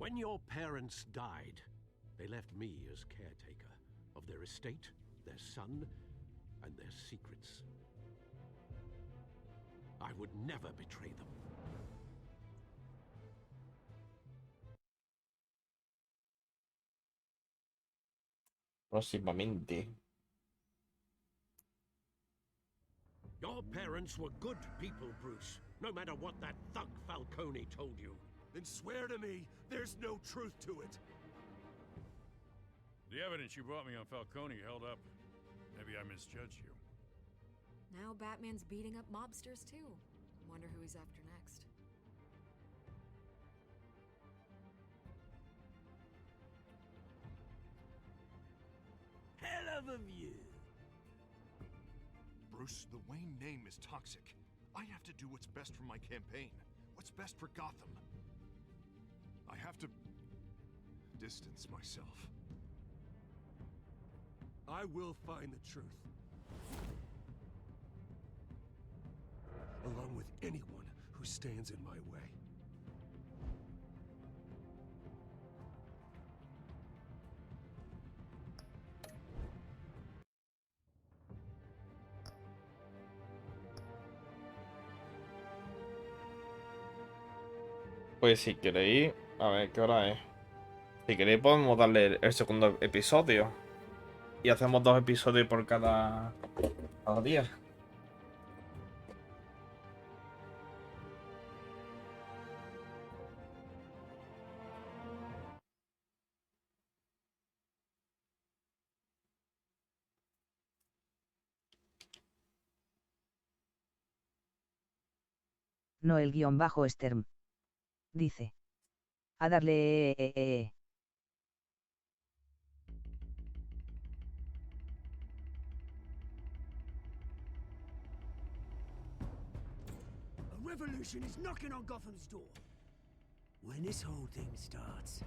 When your parents died, they left me as caretaker of their estate, their son, and their secrets. I would never betray them. Próximamente. Your parents were good people, Bruce. No matter what that thug Falcone told you. Then swear to me there's no truth to it. The evidence you brought me on Falcone held up. Maybe I misjudged you. Now Batman's beating up mobsters too. Wonder who he's after next. Hell of a view. Bruce, the Wayne name is toxic. I have to do what's best for my campaign. What's best for Gotham. I have to distance myself. I will find the truth. Along with anyone who stands in my way. Pues si queréis, a ver qué hora es. Si queréis podemos darle el segundo episodio. Y hacemos 2 episodios por cada día. Noel-Stern. Dice. A darle. A revolution is knocking on Gotham's door. When this whole thing starts,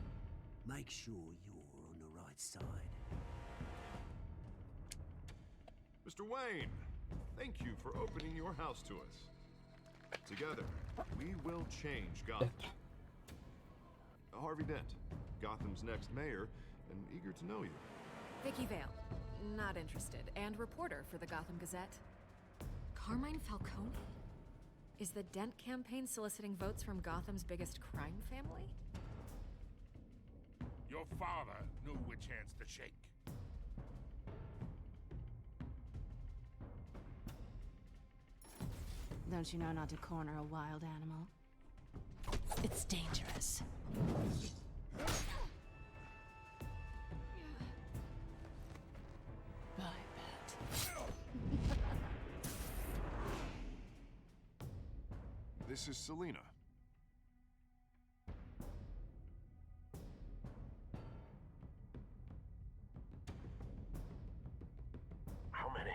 make sure you're on the right side. Mr. Wayne, thank you for opening your house to us. Together, we will change Gotham. Harvey Dent, Gotham's next mayor, and eager to know you. Vicky Vale, not interested, and reporter for the Gotham Gazette. Carmine Falcone? Is the Dent campaign soliciting votes from Gotham's biggest crime family? Your father knew which hands to shake. Don't you know not to corner a wild animal? It's dangerous. Bye, Bat. This is Selina. How many?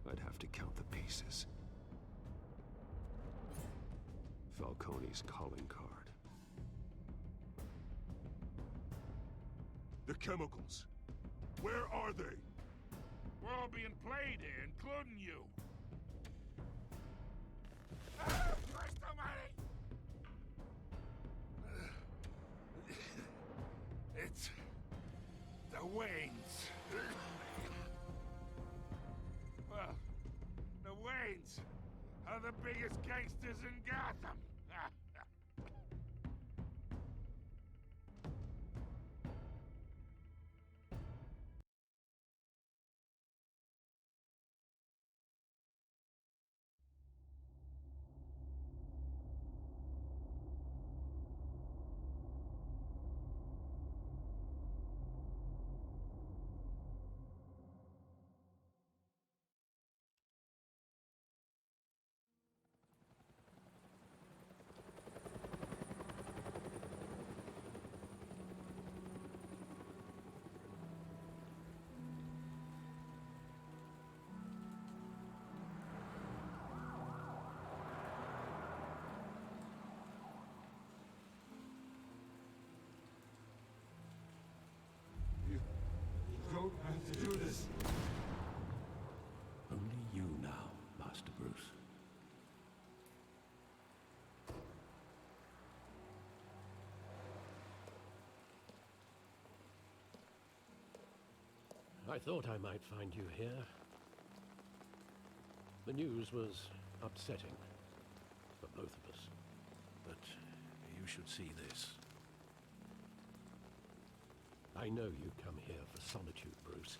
I'd have to count the pieces. Falcone's calling card. The chemicals. Where are they? We're all being played here, including you. Christ almighty! It's the Waynes. Well, the Waynes are the biggest gangsters in Gotham. I thought I might find you here. The news was upsetting for both of us. But you should see this. I know you come here for solitude, Bruce.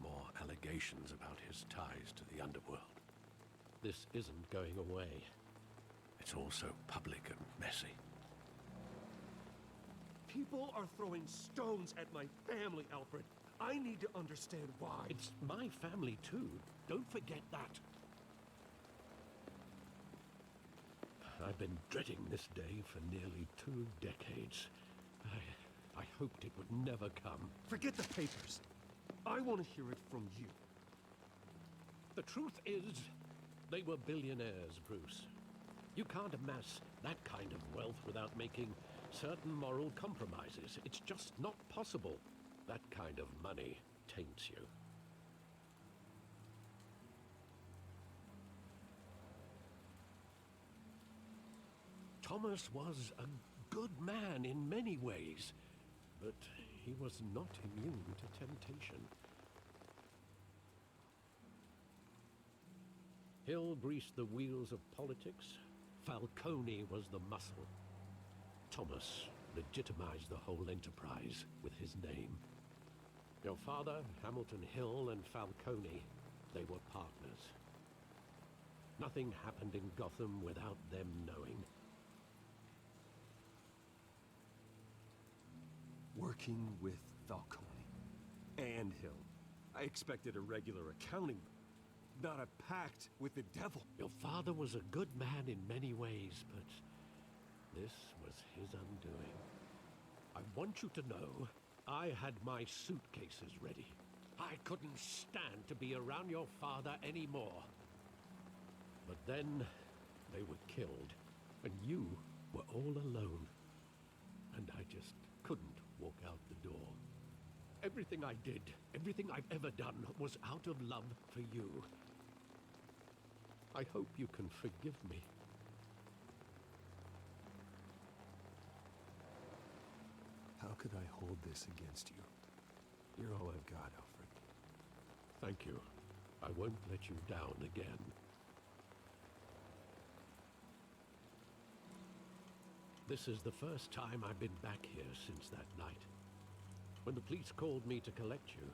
More allegations about his ties to the underworld. This isn't going away. It's all so public and messy. People are throwing stones at my family, Alfred. I need to understand why. It's my family too. Don't forget that. I've been dreading this day for nearly 2 decades. I hoped it would never come. Forget the papers. I want to hear it from you. The truth is, they were billionaires, Bruce. You can't amass that kind of wealth without making certain moral compromises. It's just not possible. That kind of money taints you. Thomas was a good man in many ways, but he was not immune to temptation. Hill greased the wheels of politics. Falcone was the muscle. Thomas legitimized the whole enterprise with his name. Your father, Hamilton Hill, and Falcone, they were partners. Nothing happened in Gotham without them knowing. Working with Falcone and Hill. I expected a regular accounting, not a pact with the devil. Your father was a good man in many ways, but this was his undoing. I want you to know, I had my suitcases ready. I couldn't stand to be around your father anymore. But then, they were killed, and you were all alone. And I just couldn't walk out the door. Everything I did, everything I've ever done, was out of love for you. I hope you can forgive me. How could I hold this against you? You're all I've got, Alfred. Thank you. I won't let you down again. This is the first time I've been back here since that night. When the police called me to collect you,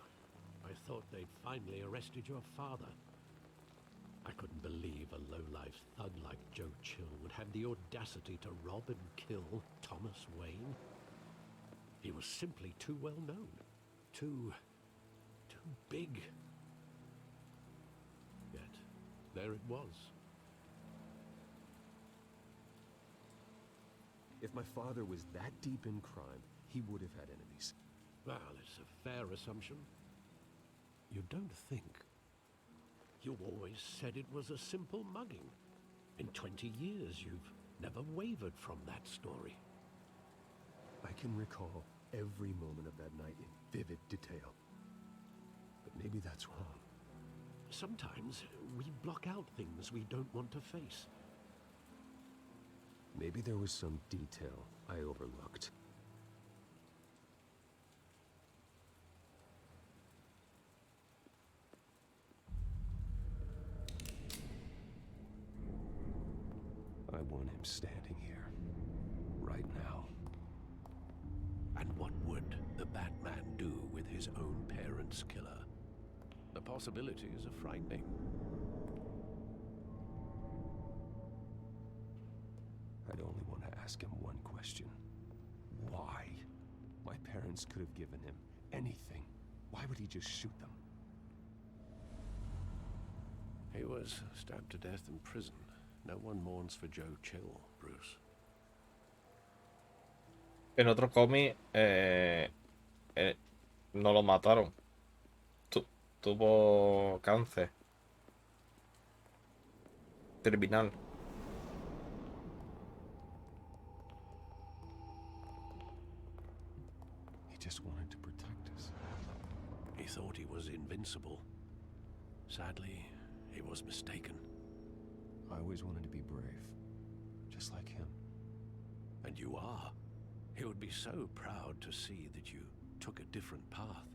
I thought they'd finally arrested your father. I couldn't believe a low-life thug like Joe Chill would have the audacity to rob and kill Thomas Wayne. He was simply too well known. Too big. Yet, there it was. If my father was that deep in crime, he would have had enemies. Well, it's a fair assumption. You don't think. You always said it was a simple mugging. In 20 years, you've never wavered from that story. I can recall every moment of that night in vivid detail. But maybe that's wrong. Sometimes we block out things we don't want to face. Maybe there was some detail I overlooked. I want him standing here, right now. And what would the Batman do with his own parents' killer? The possibilities are frightening. I'd only want to ask him one question. Why? My parents could have given him anything. Why would he just shoot them? He was stabbed to death in prison. No one mourns for Joe Chill, Bruce. En otro cómic no lo mataron. Tuvo cáncer terminal. He just wanted to protect us. He thought he was invincible. Sadly, he was mistaken. I always wanted to be brave, just like him. And you are. He would be so proud to see that you took a different path.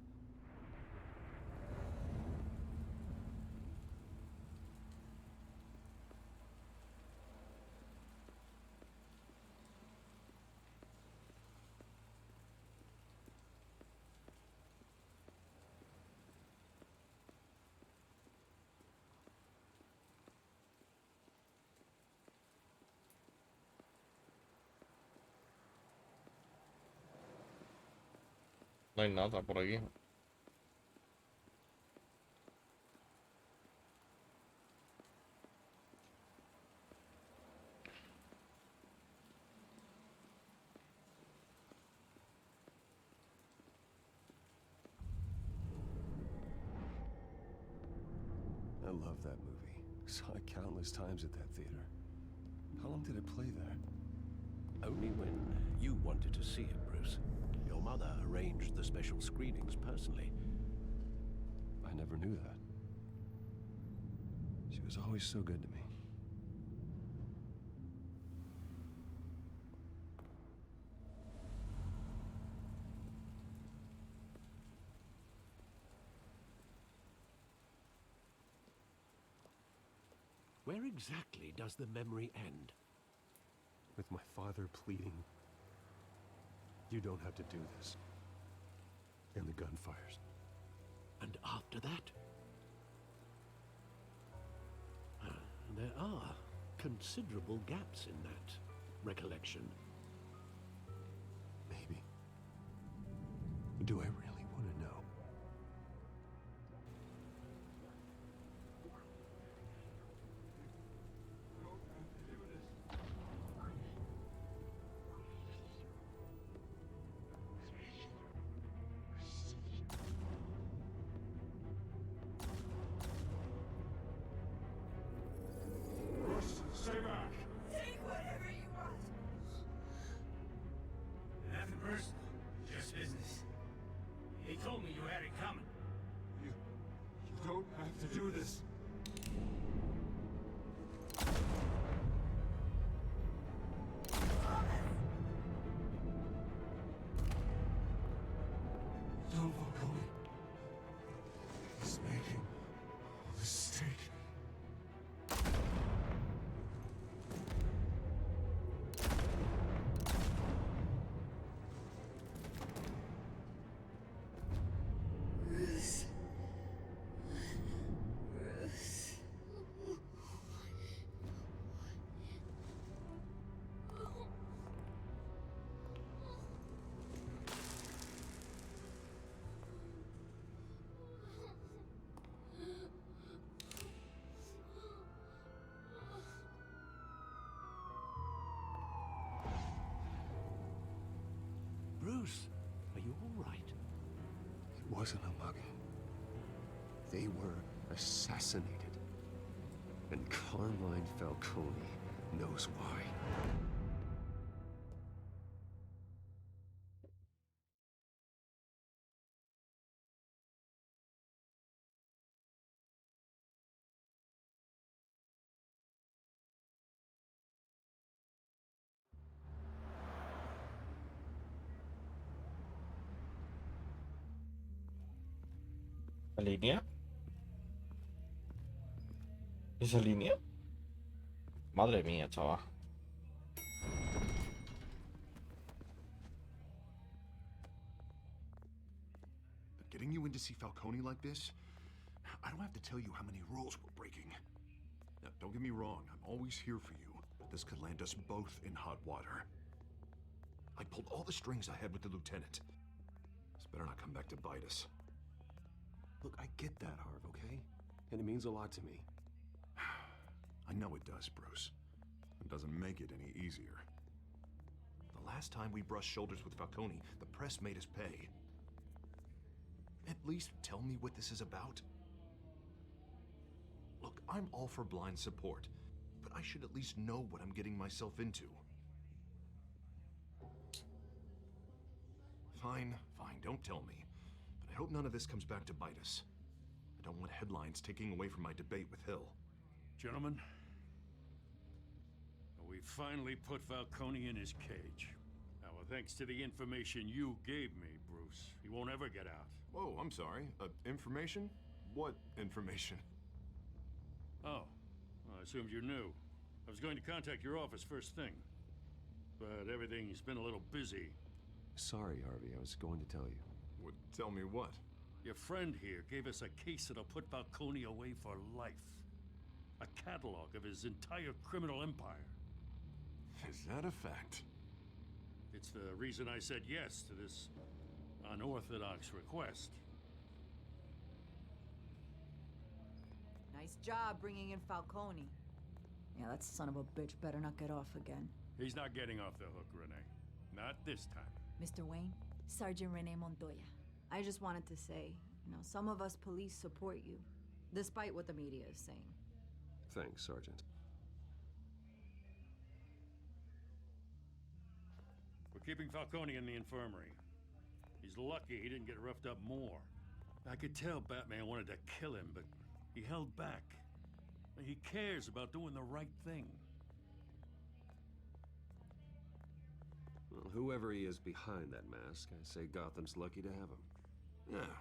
No hay nada por aquí. I love that movie. Saw it countless times at that theater. How long did it play there? Only when you wanted to see it, Bruce. Your mother arranged the special screenings personally. I never knew that. She was always so good to me. Where exactly does the memory end? With my father pleading, "You don't have to do this." And the gunfires. And after that? There are considerable gaps in that recollection. Maybe. Do I really want to know? Stay back! Take whatever you want. Nothing personal, just business. He told me you had it coming. You don't have to do this. Don't look at me. He's making a mistake. Bruce. Bruce. Bruce, are you all right? It wasn't a mugging. They were assassinated. And Carmine Falcone knows why. ¿La línea? ¿Esa línea? Madre mía, chaval. Getting you in to see Falcone like this? I don't have to tell you how many rules we're breaking. Now, don't get me wrong, I'm always here for you, but this could land us both in hot water. I pulled all the strings I had with the lieutenant. This better not come back to bite us. Look, I get that, Harv, okay? And it means a lot to me. I know it does, Bruce. It doesn't make it any easier. The last time we brushed shoulders with Falcone, the press made us pay. At least tell me what this is about. Look, I'm all for blind support, but I should at least know what I'm getting myself into. Fine, don't tell me. But I hope none of this comes back to bite us. I don't want headlines taking away from my debate with Hill. Gentlemen, we finally put Falcone in his cage. Now, thanks to the information you gave me, Bruce, he won't ever get out. Whoa, I'm sorry. Information? What information? Oh, well, I assumed you knew. I was going to contact your office first thing. But everything's been a little busy. Sorry, Harvey, I was going to tell you. Would tell me what? Your friend here gave us a case that'll put Falcone away for life. A catalog of his entire criminal empire. Is that a fact? It's the reason I said yes to this unorthodox request. Nice job bringing in Falcone. Yeah, that son of a bitch better not get off again. He's not getting off the hook, Renee. Not this time. Mr. Wayne, Sergeant Rene Montoya. I just wanted to say, some of us police support you, despite what the media is saying. Thanks, Sergeant. We're keeping Falcone in the infirmary. He's lucky he didn't get roughed up more. I could tell Batman wanted to kill him, but he held back. He cares about doing the right thing. Well, whoever he is behind that mask, I say Gotham's lucky to have him. Yeah,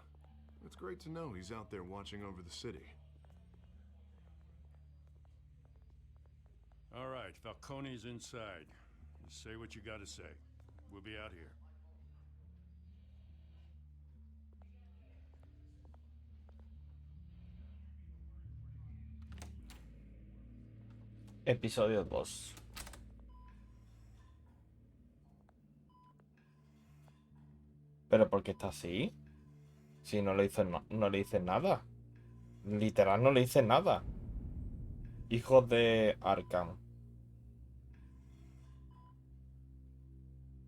it's great to know he's out there watching over the city. All right, Falcone's inside. Just say what you gotta say. We'll be out here. Episodio 2. ¿Pero por qué está así? Si no le hizo no le hice nada. Literal no le hice nada. Hijos de Arkham.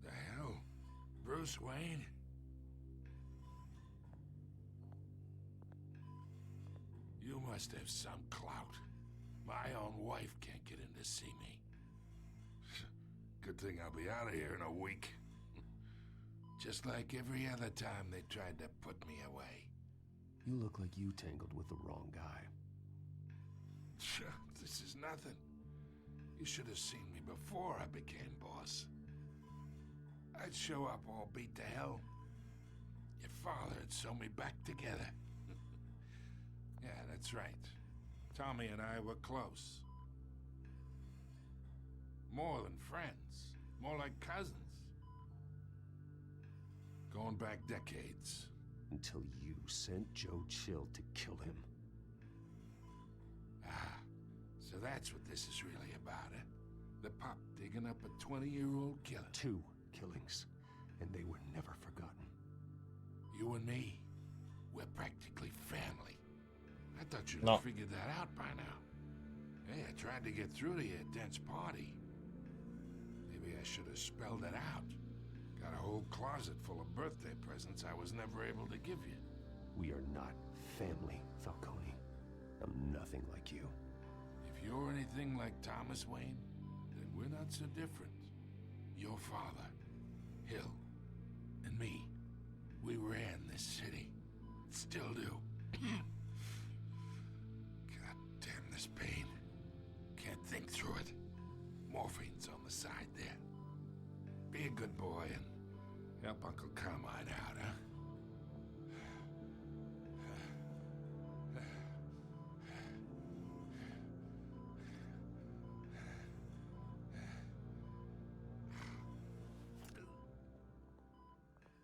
The hell? Bruce Wayne? You must have some clout. My own wife can't get in to see me. Good thing I'll be out of here in a week. Just like every other time they tried to put me away. You look like you tangled with the wrong guy. This is nothing. You should have seen me before I became boss. I'd show up all beat to hell. Your father'd sew me back together. Yeah, that's right. Tommy and I were close. More than friends. More like cousins. Going back decades. Until you sent Joe Chill to kill him. Ah, so that's what this is really about, eh? The pup digging up a 20-year-old killer. 2 killings, and they were never forgotten. You and me, we're practically family. I thought you'd No. have figured that out by now. Hey, I tried to get through to you at Dent's party. Maybe I should have spelled it out. Got a whole closet full of birthday presents I was never able to give you. We are not family, Falcone. I'm nothing like you. If you're anything like Thomas Wayne, then we're not so different. Your father, Hill, and me, we ran this city. Still do. God damn this pain. Can't think through it. Morphine's on the side there. Be a good boy and help Uncle Carmine out, huh?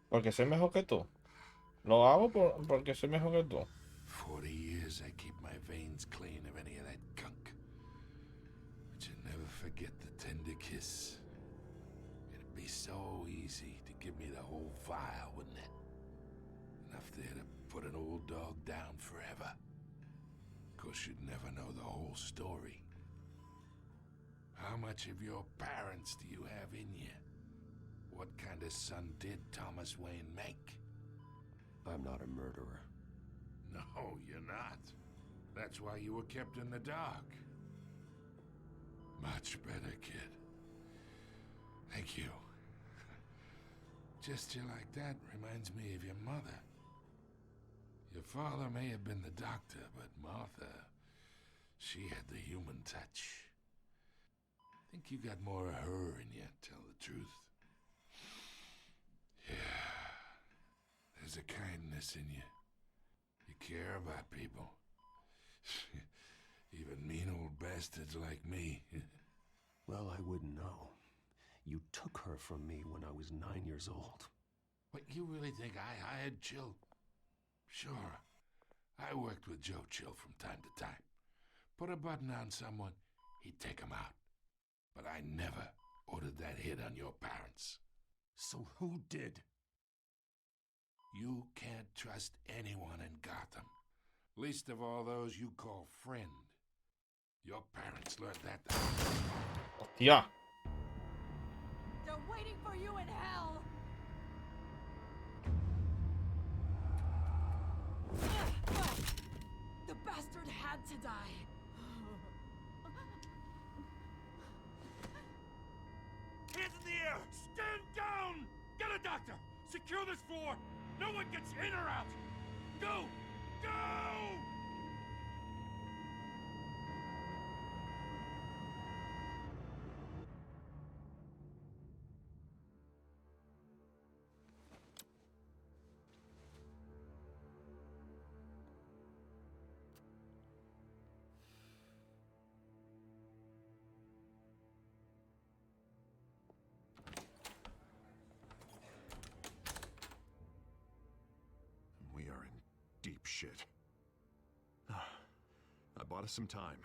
Porque soy mejor que tú. Lo hago porque soy mejor que tú. 40 years I keep my veins clean of any of that gunk. But you never forget the tender kiss. It'd be so easy to give me the whole file, wouldn't it? Enough there to put an old dog down forever. Of course, you'd never know the whole story. How much of your parents do you have in you? What kind of son did Thomas Wayne make? I'm not a murderer. No, you're not. That's why you were kept in the dark. Much better, kid. Thank you. Gesture like that reminds me of your mother. Your father may have been the doctor, but Martha, she had the human touch. I think you got more of her in you, tell the truth. Yeah. There's a kindness in you. You care about people. Even mean old bastards like me. Well, I wouldn't know. You took her from me when I was 9 years old. What, you really think I hired Chill? Sure. I worked with Joe Chill from time to time. Put a button on someone, he'd take him out. But I never ordered that hit on your parents. So who did? You can't trust anyone in Gotham. Least of all those you call friend. Your parents learned that. Hostia. They're waiting for you in hell! The bastard had to die. Hands in the air! Stand down! Get a doctor! Secure this floor! No one gets in or out! Go! Go! We are in deep shit. I bought us some time,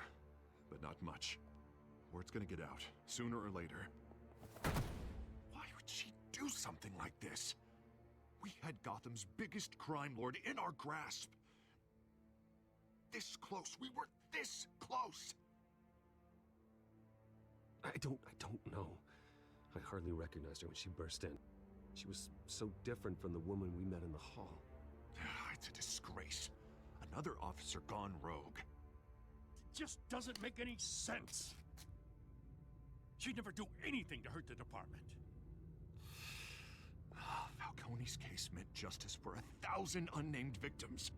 but not much. Word's gonna get out, sooner or later. Why would she do something like this? We had Gotham's biggest crime lord in our grasp. This close. We were this close. I don't know. I hardly recognized her when she burst in. She was so different from the woman we met in the hall. It's a disgrace. Another officer gone rogue. It just doesn't make any sense. She'd never do anything to hurt the department. Falcone's case meant justice for 1,000 unnamed victims.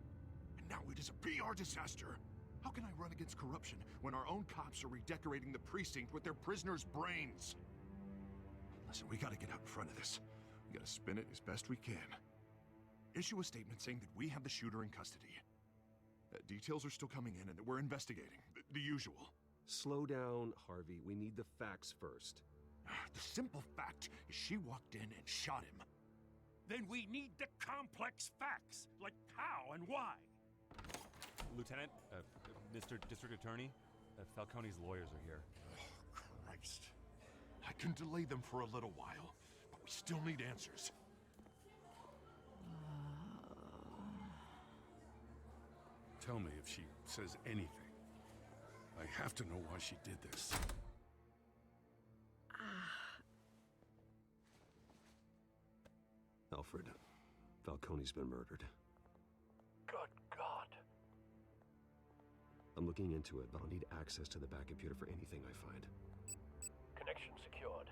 And now it is a PR disaster. How can I run against corruption when our own cops are redecorating the precinct with their prisoners' brains? Listen, we gotta get out in front of this. We gotta spin it as best we can. Issue a statement saying that we have the shooter in custody. Details are still coming in and that we're investigating. The usual. Slow down, Harvey. We need the facts first. The simple fact is she walked in and shot him. Then we need the complex facts, like how and why. Lieutenant, Mr. District Attorney, Falcone's lawyers are here. Oh, Christ. I can delay them for a little while, but we still need answers. Tell me if she says anything. I have to know why she did this. Alfred, Falcone's been murdered. Good God. I'm looking into it, but I'll need access to the back computer for anything I find. Connection secured.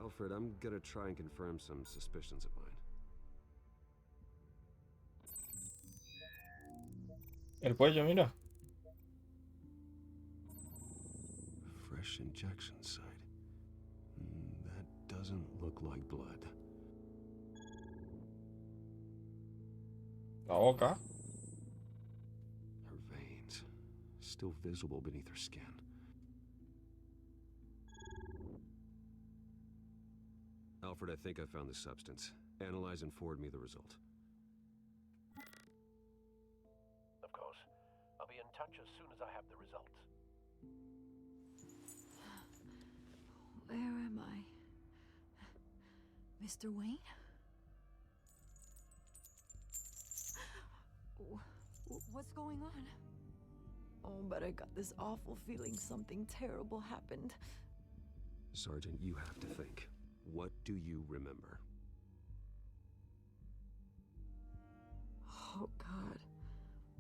Alfred, I'm gonna try and confirm some suspicions of mine. El cuello, mira. Fresh injection site. That doesn't look like blood. La boca. Her veins, still visible beneath her skin. Alfred, I think I found the substance. Analyze and forward me the result. Of course. I'll be in touch as soon as I have the results. Where am I? Mr. Wayne? What's going on? Oh, but I got this awful feeling something terrible happened. Sergeant, you have to think. What do you remember? Oh, God.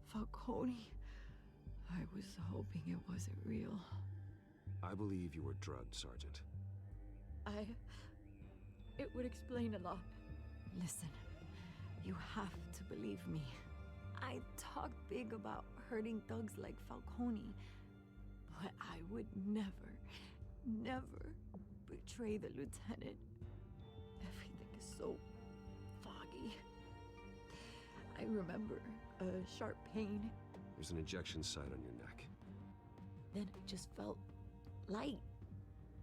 Falcone. I was hoping it wasn't real. I believe you were drugged, Sergeant. It would explain a lot. Listen, you have to believe me. I talked big about hurting thugs like Falcone, but I would never, never betray the lieutenant. Everything is so foggy. I remember a sharp pain. There's an injection site on your neck. Then it just felt light.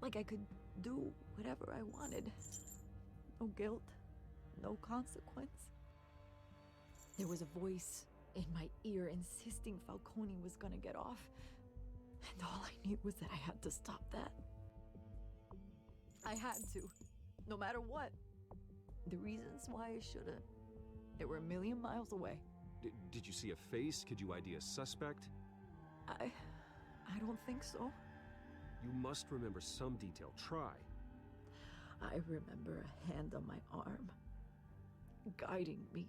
Like I could do whatever I wanted. No guilt, no consequence. There was a voice in my ear insisting Falcone was gonna get off. And all I knew was that I had to stop that. I had to, no matter what. The reasons why I should've, They were a million miles away. Did you see a face? Could you ID a suspect? I don't think so. You must remember some detail. Try. I remember a hand on my arm, guiding me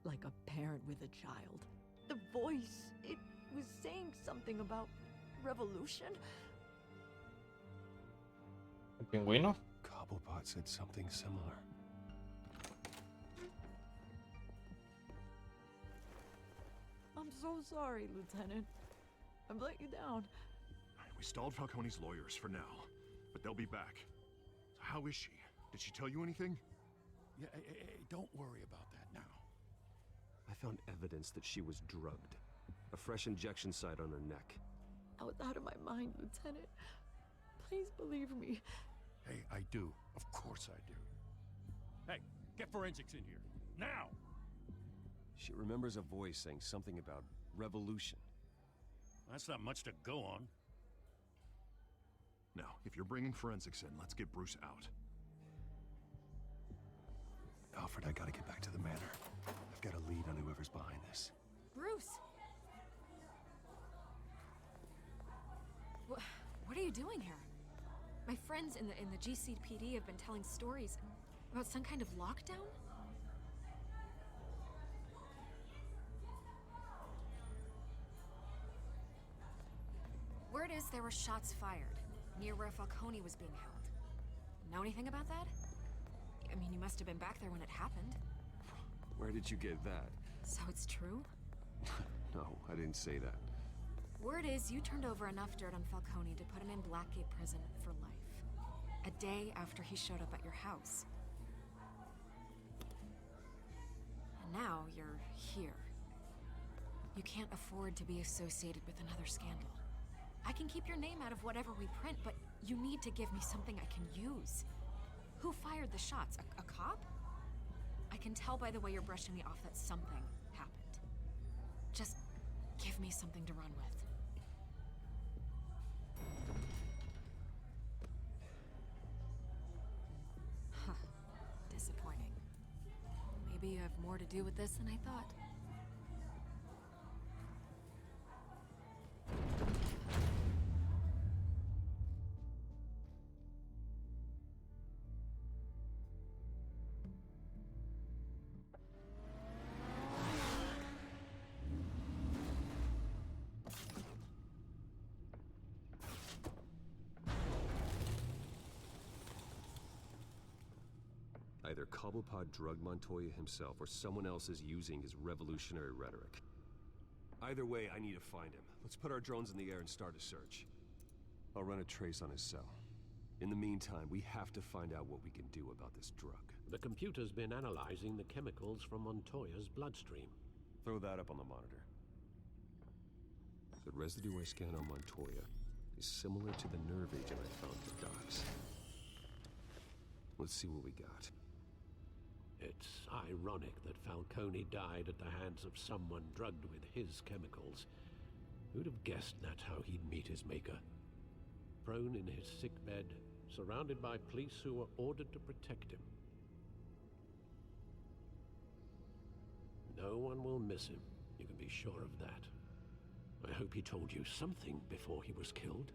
like a parent with a child. The voice, it was saying something about revolution. ¿El pingüino? Cobblepot said something similar. I'm so sorry, Lieutenant. I've let you down. We stalled Falcone's lawyers for now, but they'll be back. So how is she? Did she tell you anything? Yeah, hey, don't worry about that now. I found evidence that she was drugged. A fresh injection site on her neck. I was out of my mind, Lieutenant. Please believe me. Hey, I do. Of course I do. Hey, get forensics in here. Now! She remembers a voice saying something about revolution. That's not much to go on. Now, if you're bringing forensics in, let's get Bruce out. Alfred, I gotta get back to the manor. I've got a lead on whoever's behind this. Bruce! What are you doing here? My friends in the GCPD have been telling stories about some kind of lockdown? Word is there were shots fired near where Falcone was being held. Know anything about that? I mean, you must have been back there when it happened. Where did you get that? So it's true? No, I didn't say that. Word is you turned over enough dirt on Falcone to put him in Blackgate Prison for life. A day after he showed up at your house. And now you're here. You can't afford to be associated with another scandal. I can keep your name out of whatever we print, but you need to give me something I can use. Who fired the shots? A cop? I can tell by the way you're brushing me off that something happened. Just give me something to run with. Huh. Disappointing. Maybe you have more to do with this than I thought. Either Cobblepot drugged Montoya himself or someone else is using his revolutionary rhetoric. Either way, I need to find him. Let's put our drones in the air and start a search. I'll run a trace on his cell. In the meantime, we have to find out what we can do about this drug. The computer's been analyzing the chemicals from Montoya's bloodstream. Throw that up on the monitor. The residue I scanned on Montoya is similar to the nerve agent I found at the docks. Let's see what we got. It's ironic that Falcone died at the hands of someone drugged with his chemicals. Who'd have guessed that's how he'd meet his maker? Prone in his sickbed, surrounded by police who were ordered to protect him. No one will miss him, you can be sure of that. I hope he told you something before he was killed.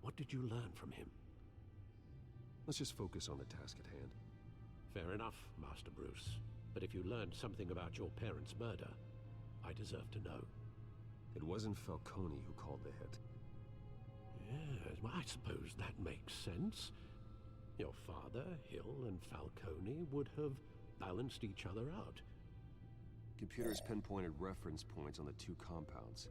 What did you learn from him? Let's just focus on the task at hand. Fair enough, Master Bruce. But if you learned something about your parents' murder, I deserve to know. It wasn't Falcone who called the hit. Yes, well, I suppose that makes sense. Your father, Hill, and Falcone would have balanced each other out. Computers pinpointed reference points on the two compounds.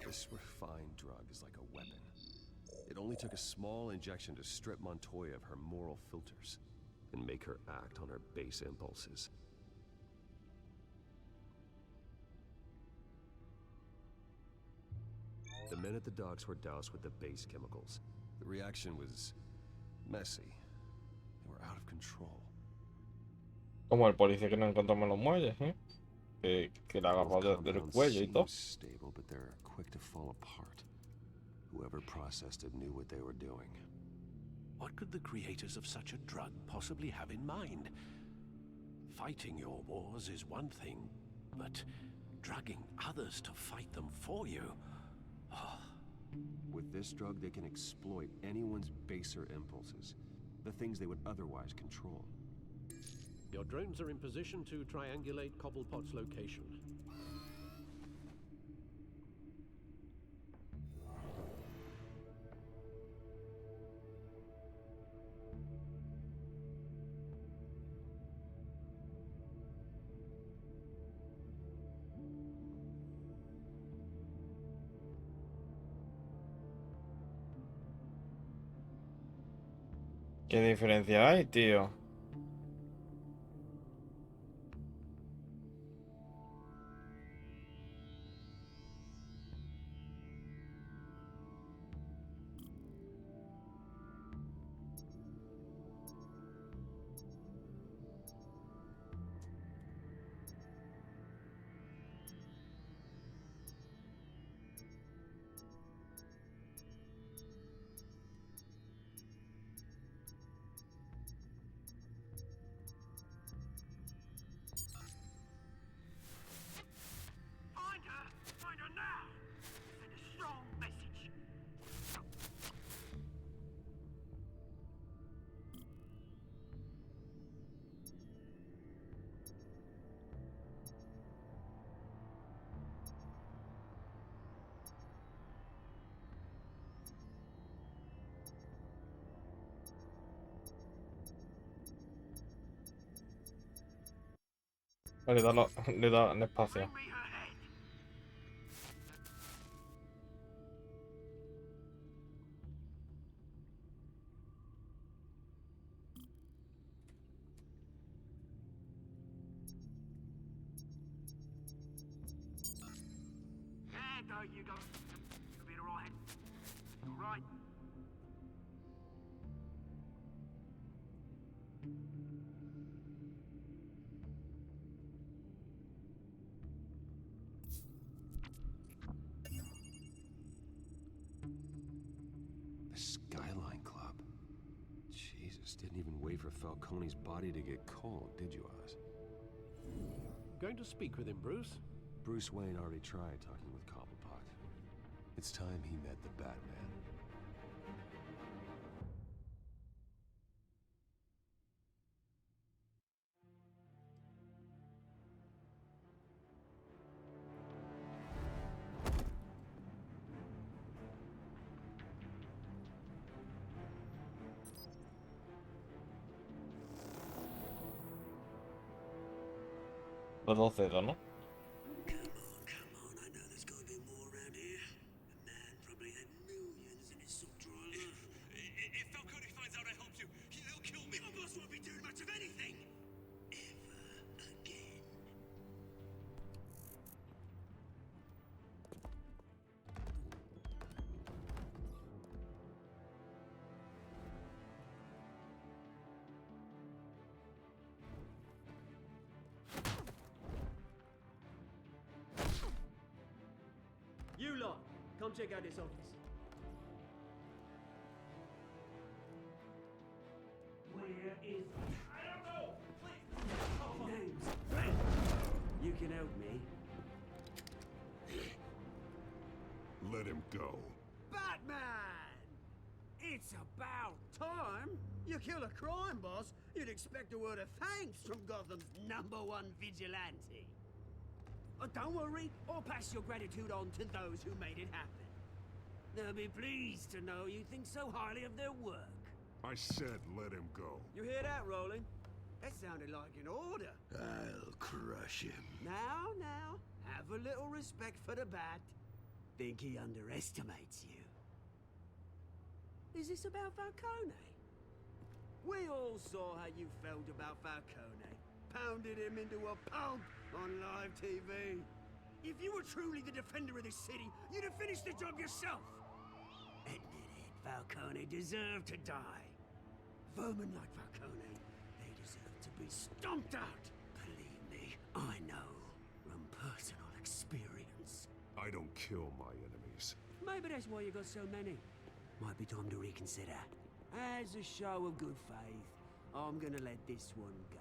This refined drug is like a weapon. It only took a small injection to strip Montoya of her moral filters and make her act on her base impulses. The men at the docks were doused with the base chemicals. The reaction was messy. They were out of control. Como el policía que no encontramos en los muelles, ¿eh? Que la agarró del cuello y todo. Stable, but they're quick to fall apart. Whoever processed it knew what they were doing. What could the creators of such a drug possibly have in mind? Fighting your wars is one thing, but drugging others to fight them for you... Oh. With this drug, they can exploit anyone's baser impulses. The things they would otherwise control. Your drones are in position to triangulate Cobblepot's location. ¿Qué diferencia hay, tío? Find her now! Send a strong message. Le da espacio. Bring me her head. There you go. You'll be alright. Alright. The Skyline Club. Jesus, didn't even wait for Falcone's body to get cold, did you, Oz? Going to speak with him, Bruce? Bruce Wayne already tried talking with Cobblepot. It's time he met the Batman. Los dos dedos, ¿no? Come on, I know there's gonna be more around here. A man probably had millions in his soft drawer alone. If Falcone finds out I helped you, he'll kill me. Your boss won't be doing much of anything. Ever again. You lot, come check out this office. Where is... I don't know! Please! Names. You can help me. Let him go. Batman! It's about time! You kill a crime boss, you'd expect a word of thanks from Gotham's #1 vigilante. Don't worry, I'll pass your gratitude on to those who made it happen. They'll be pleased to know you think so highly of their work. I said let him go. You hear that, Roland? That sounded like an order. I'll crush him. Now, have a little respect for the Bat. Think he underestimates you. Is this about Falcone? We all saw how you felt about Falcone. Pounded him into a pulp on live TV. If you were truly the defender of this city, you'd have finished the job yourself. Admit it, Falcone deserved to die. Vermin like Falcone, they deserve to be stomped out. Believe me, I know from personal experience. I don't kill my enemies. Maybe that's why you got so many. Might be time to reconsider. As a show of good faith, I'm gonna let this one go.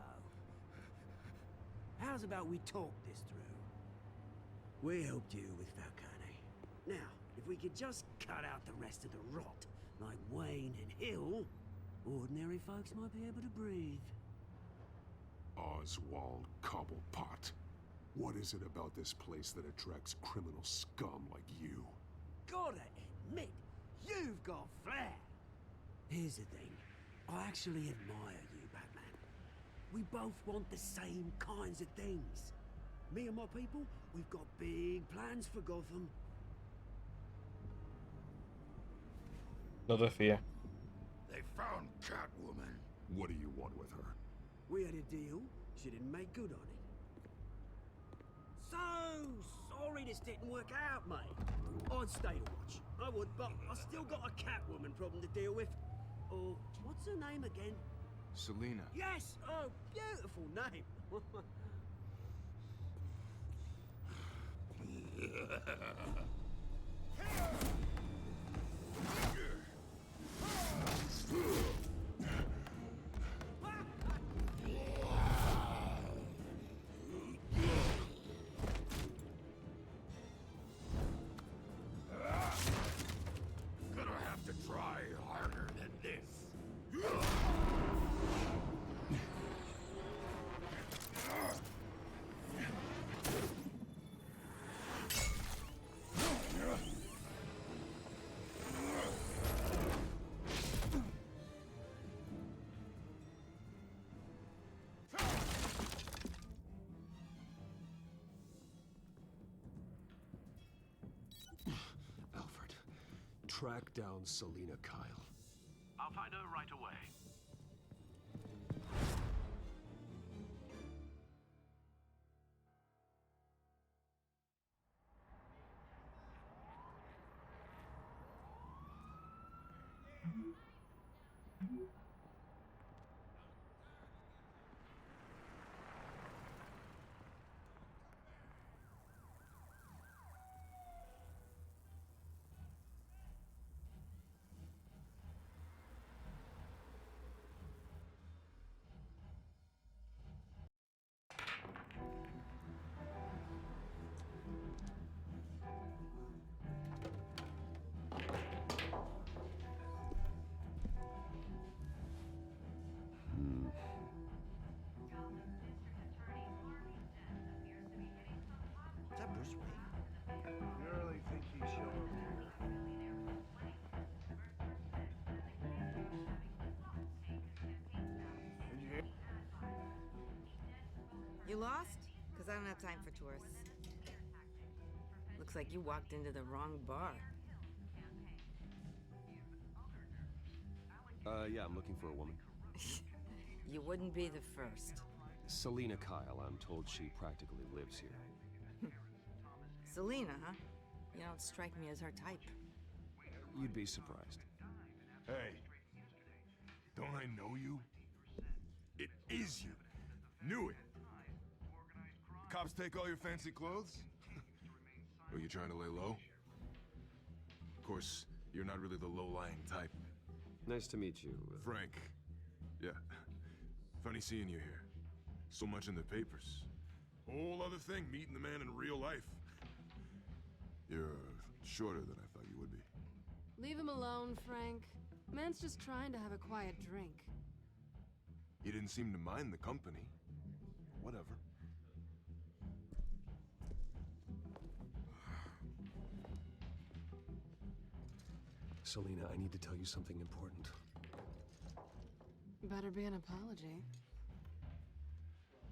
How's about we talk this through? We helped you with Falcone. Now, if we could just cut out the rest of the rot, like Wayne and Hill, ordinary folks might be able to breathe. Oswald Cobblepot. What is it about this place that attracts criminal scum like you? Gotta admit, you've got flair. Here's the thing. I actually admire you, Batman. We both want the same kinds of things. Me and my people, we've got big plans for Gotham. No te fíes. They found Catwoman. What do you want with her? We had a deal. She didn't make good on it. So sorry this didn't work out, mate. I'd stay to watch. I would, but I still got a Catwoman problem to deal with. Oh, what's her name again? Selina. Yes! Oh, beautiful name. Gonna have to try harder than this. Alfred, track down Selina Kyle. I'll find her right away. Is that Bruce Wayne? You really think he'd show up here? Did you hear? You lost? Because I don't have time for tourists. Looks like you walked into the wrong bar. Yeah, I'm looking for a woman. You wouldn't be the first. Selina Kyle, I'm told she practically lives here. Selina, huh? You don't strike me as her type. You'd be surprised. Hey, don't I know you? It is you. Knew it. Cops take all your fancy clothes? Are you trying to lay low? Of course, you're not really the low-lying type. Nice to meet you. Frank. Yeah. Funny seeing you here. So much in the papers. Whole other thing, meeting the man in real life. You're shorter than I thought you would be. Leave him alone, Frank. Man's just trying to have a quiet drink. He didn't seem to mind the company. Whatever. Selina, I need to tell you something important. Better be an apology.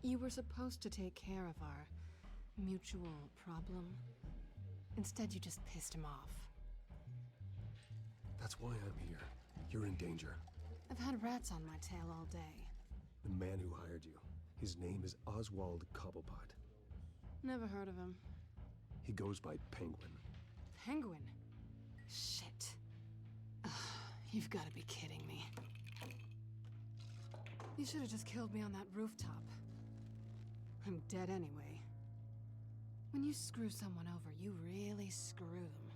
You were supposed to take care of our mutual problem. Instead, you just pissed him off. That's why I'm here. You're in danger. I've had rats on my tail all day. The man who hired you, his name is Oswald Cobblepot. Never heard of him. He goes by Penguin. Penguin? Shit. Ugh, you've got to be kidding me. You should have just killed me on that rooftop. I'm dead anyway. When you screw someone over, you really screw them.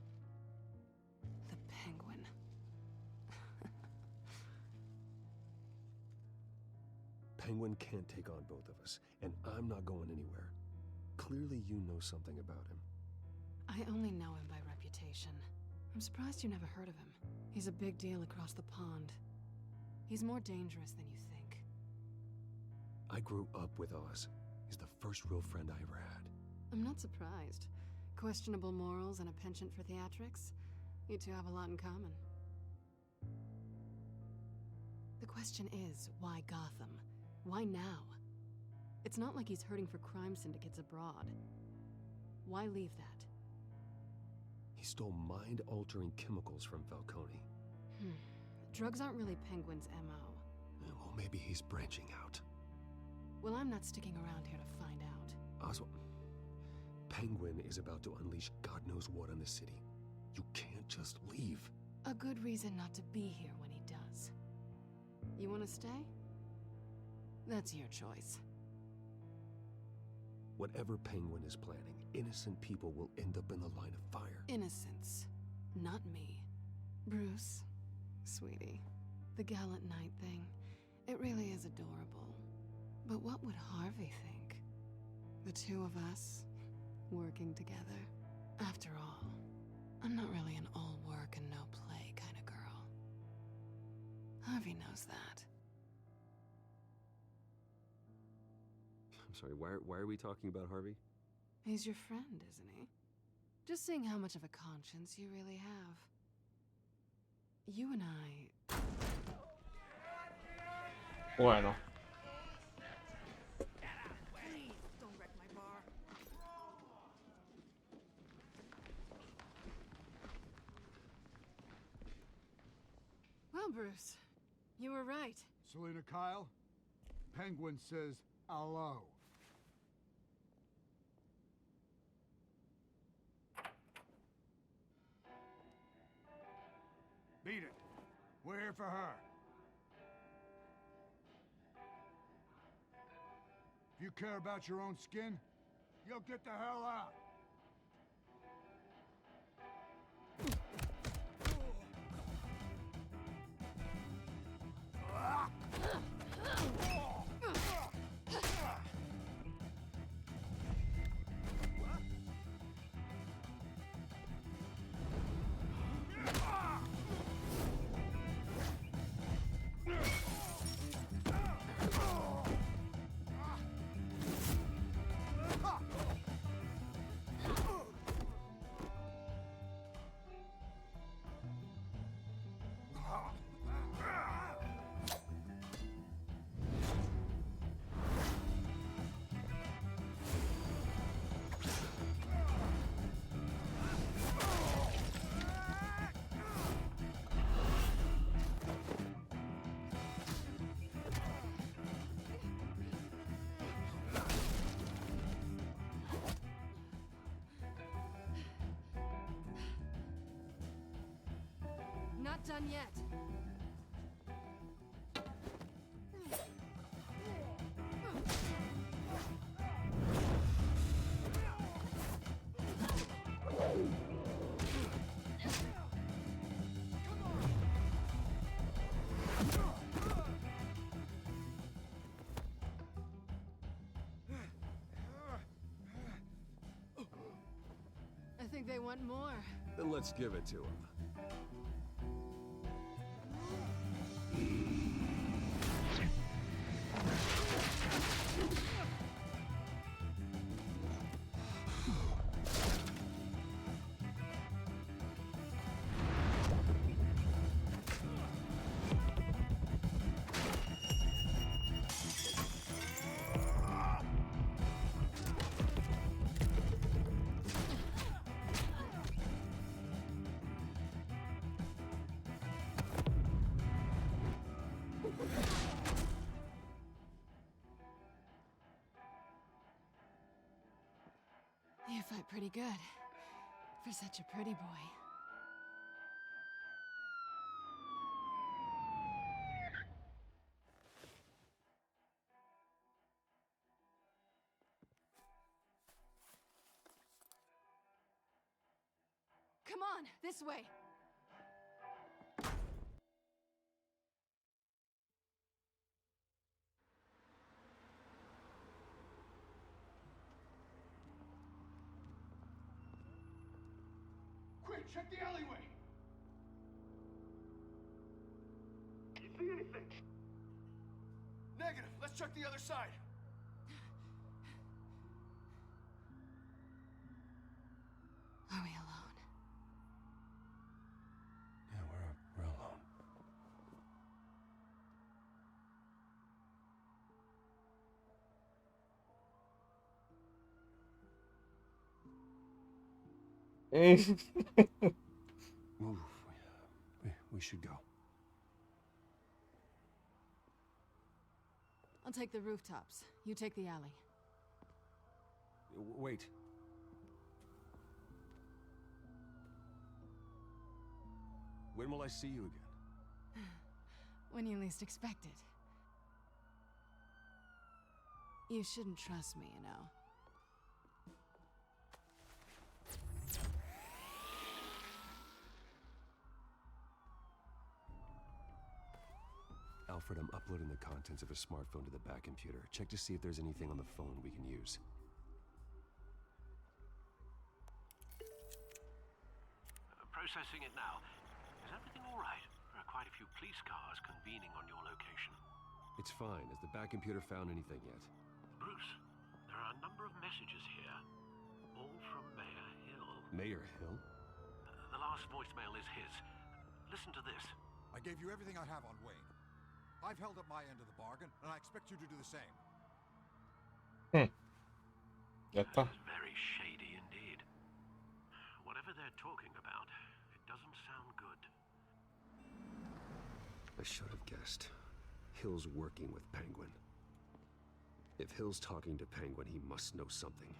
Penguin can't take on both of us, and I'm not going anywhere. Clearly you know something about him. I only know him by reputation. I'm surprised you never heard of him. He's a big deal across the pond. He's more dangerous than you think. I grew up with Oz. He's the first real friend I ever had. I'm not surprised. Questionable morals and a penchant for theatrics. You two have a lot in common. The question is, why Gotham? Why now? It's not like he's hurting for crime syndicates abroad. Why leave that? He stole mind-altering chemicals from Falcone. Drugs aren't really Penguin's MO. Well, maybe he's branching out. Well, I'm not sticking around here to find out. Oswald, Penguin is about to unleash God knows what on the city. You can't just leave. A good reason not to be here when he does. You want to stay? That's your choice. Whatever Penguin is planning, innocent people will end up in the line of fire. Innocence. Not me. Bruce, sweetie, the gallant knight thing, it really is adorable. But what would Harvey think? The two of us, working together. After all, I'm not really an all work and no play kind of girl. Harvey knows that. I'm sorry, why are we talking about Harvey? He's your friend, isn't he? Just seeing how much of a conscience you really have. You and I... Bueno. Please, don't wreck my bar. Well, Bruce, you were right. Selina Kyle, Penguin says hello. Beat it. We're here for her. If you care about your own skin, you'll get the hell out. Not done yet. I think they want more. Then let's give it to him. You fight pretty good. For such a pretty boy. Come on, this way! check the alleyway! You see anything? Negative. Let's check the other side. Are we alone? Yeah, we're alone. Move. We should go. I'll take the rooftops. You take the alley. Wait. When will I see you again? When you least expect it. You shouldn't trust me, you know. Alfred, I'm uploading the contents of a smartphone to the back computer. Check to see if there's anything on the phone we can use. Processing it now. Is everything all right? There are quite a few police cars convening on your location. It's fine. Has the back computer found anything yet? Bruce, there are a number of messages here, all from Mayor Hill. Mayor Hill? The last voicemail is his. Listen to this. I gave you everything I have on Wayne. I've held up my end of the bargain, and I expect you to do the same. Ya está. Very shady indeed. Whatever they're talking about, it doesn't sound good. I should have guessed. Hill's working with Penguin. If Hill's talking to Penguin, he must know something.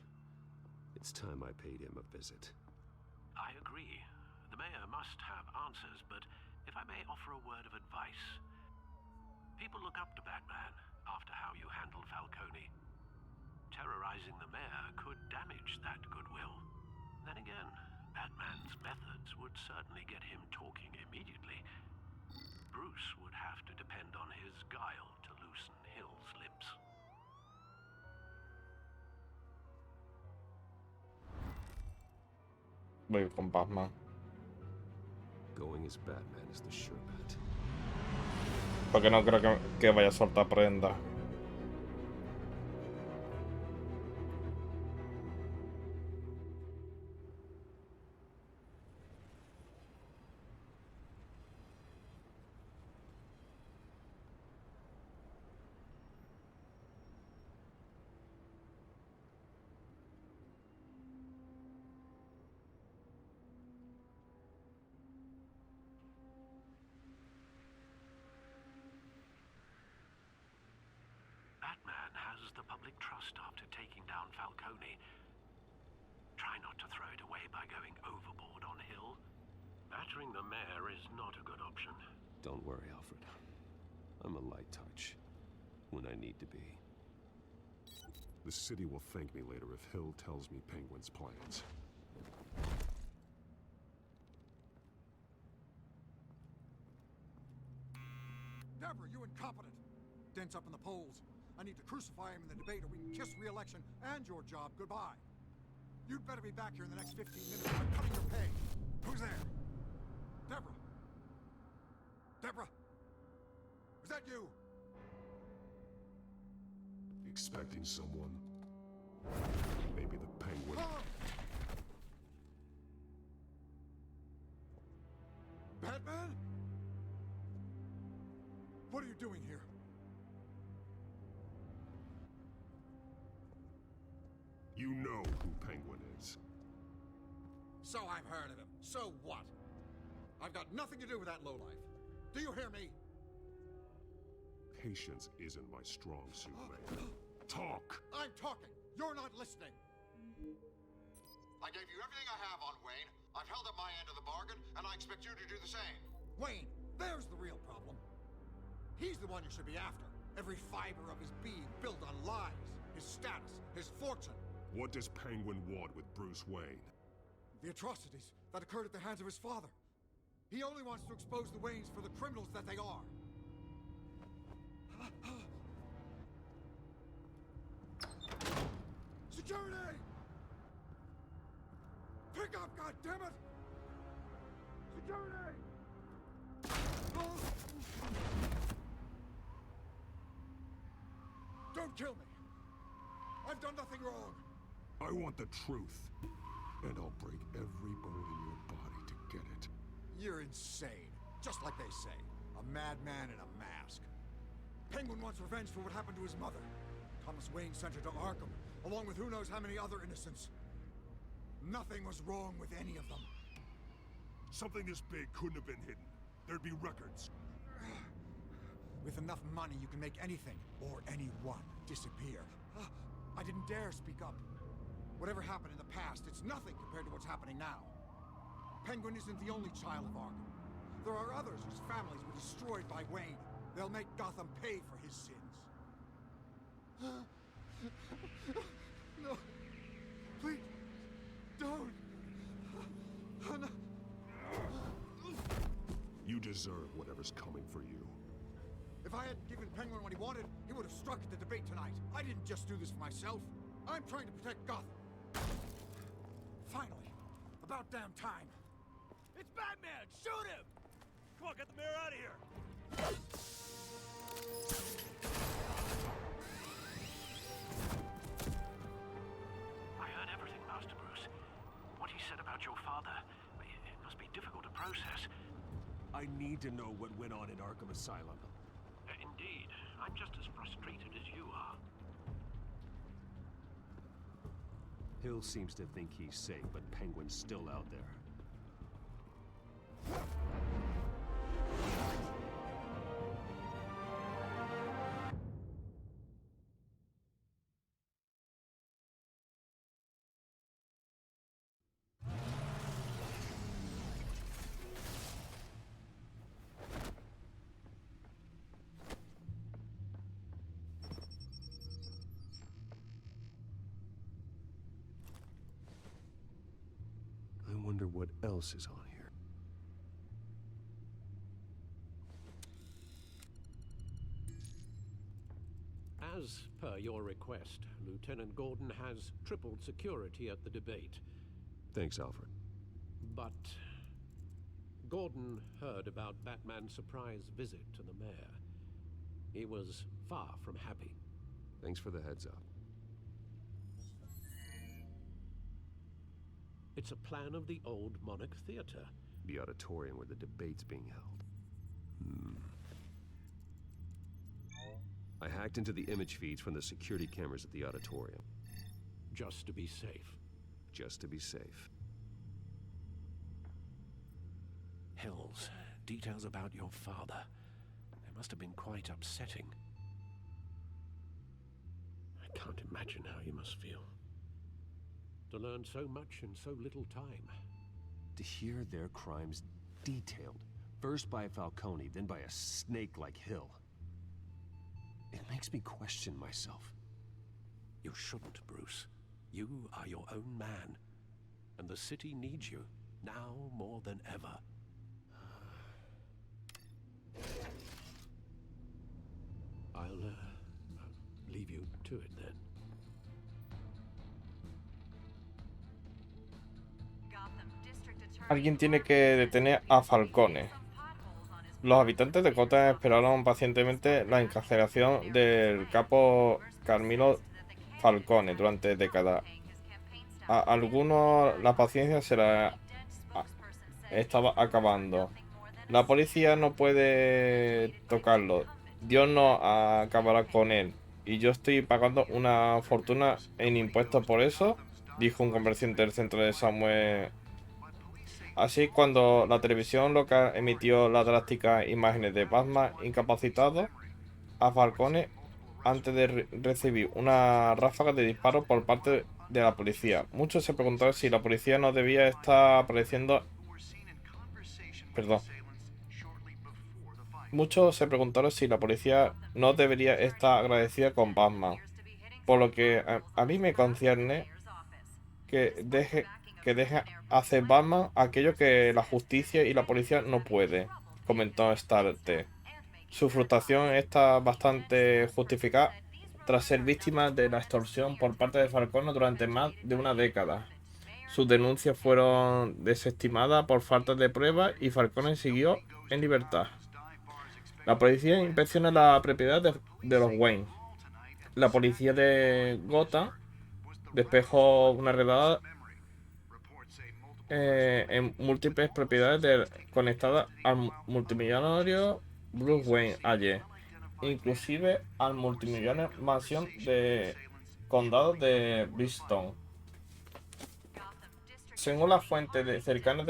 It's time I paid him a visit. I agree. The mayor must have answers, but if I may offer a word of advice. People look up to Batman after how you handled Falcone. Terrorizing the mayor could damage that goodwill. Then again, Batman's methods would certainly get him talking immediately. Bruce would have to depend on his guile to loosen Hill's lips. Voy con Batman. Going as Batman is the sure bet. Porque no creo que vaya a soltar prenda. Batman has the public trust after taking down Falcone. Try not to throw it away by going overboard on Hill. Battering the mayor is not a good option. Don't worry, Alfred. I'm a light touch when I need to be. The city will thank me later if Hill tells me Penguin's plans. Deborah, you incompetent! Dents up in the polls. I need to crucify him in the debate or we can kiss re-election and your job goodbye. You'd better be back here in the next 15 minutes or I'm cutting your pay. Who's there? Deborah? Deborah? Is that you? Expecting someone? Maybe the Penguin. Batman? What are you doing here? You know who Penguin is. So I've heard of him. So what? I've got nothing to do with that lowlife. Do you hear me? Patience isn't my strong suit, Mayor. Talk! I'm talking. You're not listening. I gave you everything I have on Wayne. I've held up my end of the bargain, and I expect you to do the same. Wayne, there's the real problem. He's the one you should be after. Every fiber of his being built on lies, his status, his fortune. What does Penguin want with Bruce Wayne? The atrocities that occurred at the hands of his father. He only wants to expose the Waynes for the criminals that they are. Security! Pick up, goddammit! Don't kill me! I've done nothing wrong! I want the truth. And I'll break every bone in your body to get it. You're insane. Just like they say. A madman in a mask. Penguin wants revenge for what happened to his mother. Thomas Wayne sent her to Arkham, along with who knows how many other innocents. Nothing was wrong with any of them. Something this big couldn't have been hidden. There'd be records. With enough money, you can make anything, or anyone, disappear. I didn't dare speak up. Whatever happened in the past, it's nothing compared to what's happening now. Penguin isn't the only child of Arkham. There are others whose families were destroyed by Wayne. They'll make Gotham pay for his sins. No. Please. Don't. No. You deserve whatever's coming for you. If I hadn't given Penguin what he wanted, he would have struck at the debate tonight. I didn't just do this for myself. I'm trying to protect Gotham. Finally. About damn time. It's Batman! Shoot him! Come on, get the mayor out of here! I heard everything, Master Bruce. What he said about your father, it must be difficult to process. I need to know what went on in Arkham Asylum. Indeed. I'm just as frustrated as you are. Hill seems to think he's safe, but Penguin's still out there. I wonder what else is on here. As per your request, Lieutenant Gordon has tripled security at the debate. Thanks, Alfred. But Gordon heard about Batman's surprise visit to the mayor. He was far from happy. Thanks for the heads up. It's a plan of the old Monarch Theater. The auditorium where the debate's being held. I hacked into the image feeds from the security cameras at the auditorium. Just to be safe. Just to be safe. Hills, details about your father. They must have been quite upsetting. I can't imagine how you must feel. To learn so much in so little time. To hear their crimes detailed, first by Falcone, then by a snake like Hill. It makes me question myself. You shouldn't, Bruce. You are your own man. And the city needs you, now more than ever. I'll leave you to it then. Alguien tiene que detener a Falcone. Los habitantes de Gotham esperaron pacientemente la encarcelación del capo Carmilo Falcone durante décadas. A algunos la paciencia se la estaba acabando. La policía no puede tocarlo. Dios no acabará con él. Y yo estoy pagando una fortuna en impuestos por eso, dijo un comerciante del centro de Samuel. Así, cuando la televisión local emitió las drásticas imágenes de Batman incapacitado a Falcone antes de recibir una ráfaga de disparos por parte de la policía. Muchos se preguntaron si la policía no debía estar apareciendo... Perdón. Muchos se preguntaron si la policía no debería estar agradecida con Batman. Por lo que a mí me concierne que deje hacer Batman aquello que la justicia y la policía no puede, comentó Starte. Su frustración está bastante justificada tras ser víctima de la extorsión por parte de Falcone durante más de una década. Sus denuncias fueron desestimadas por falta de pruebas y Falcone siguió en libertad. La policía inspecciona la propiedad de los Wayne. La policía de Gotham despejó una redada en múltiples propiedades conectadas al multimillonario Bruce Wayne ayer, inclusive al multimillonario mansión de condado de Bristol. Según las fuentes cercanas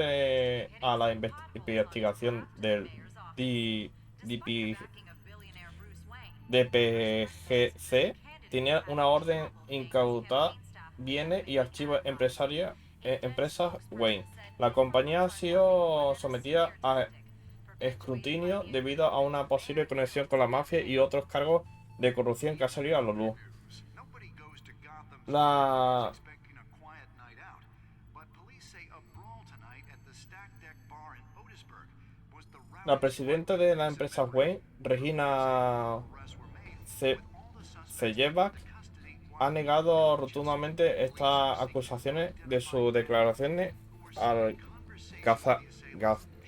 a la investigación del DPGC, tenía una orden incautar bienes y archivos empresas Wayne. La compañía ha sido sometida a escrutinio debido a una posible conexión con la mafia y otros cargos de corrupción que ha salido a la luz. La presidenta de la empresa Wayne, Regina Zellevak, ha negado rotundamente estas acusaciones de sus declaraciones al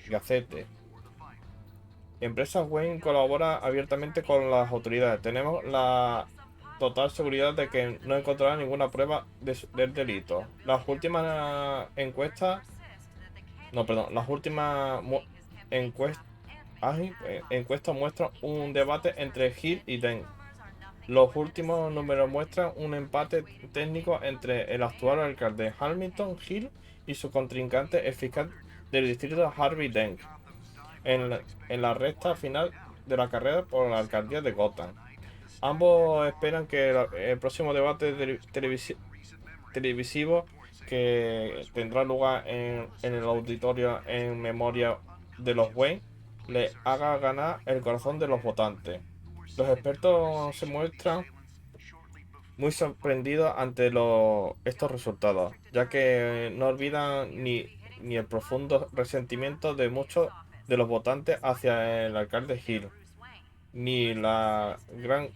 Gazette. Empresa Wayne colabora abiertamente con las autoridades. Tenemos la total seguridad de que no encontrará ninguna prueba del delito. Las últimas encuestas... No, perdón. Las últimas encuestas muestran un debate entre Hill y Dent. Los últimos números muestran un empate técnico entre el actual alcalde Hamilton Hill y su contrincante, el fiscal del distrito Harvey Dent, en la recta final de la carrera por la alcaldía de Gotham. Ambos esperan que el próximo debate televisivo que tendrá lugar en el auditorio en memoria de los Wayne le haga ganar el corazón de los votantes. Los expertos se muestran muy sorprendidos ante estos resultados, ya que no olvidan ni el profundo resentimiento de muchos de los votantes hacia el alcalde Hill, ni la gran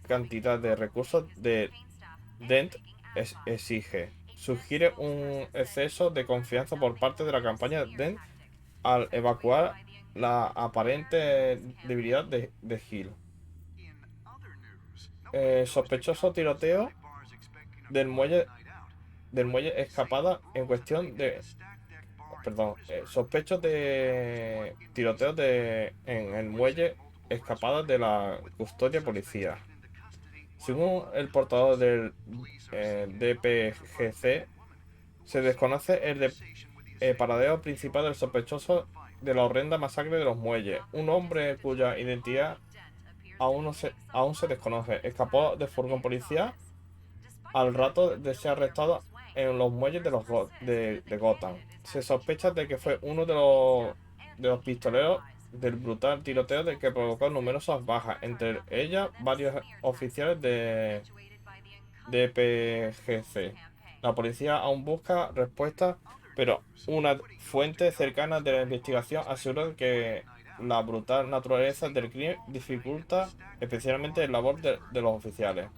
cantidad de recursos de Dent exige. Sugiere un exceso de confianza por parte de la campaña Dent al evacuar la aparente debilidad de Hill. Sospechoso tiroteo del muelle escapada en cuestión de... Perdón, sospechos de tiroteos en el muelle escapada de la custodia policía. Según el portador del DPGC, se desconoce el paradero principal del sospechoso de la horrenda masacre de los muelles. Un hombre cuya identidad aún se desconoce escapó del furgón policial al rato de ser arrestado en los muelles de Gotham. Se sospecha de que fue uno de los pistoleros del brutal tiroteo que provocó numerosas bajas, entre ellas varios oficiales de PGC. La policía aún busca respuestas, pero una fuente cercana de la investigación aseguró que la brutal naturaleza del crimen dificulta especialmente la labor de los oficiales.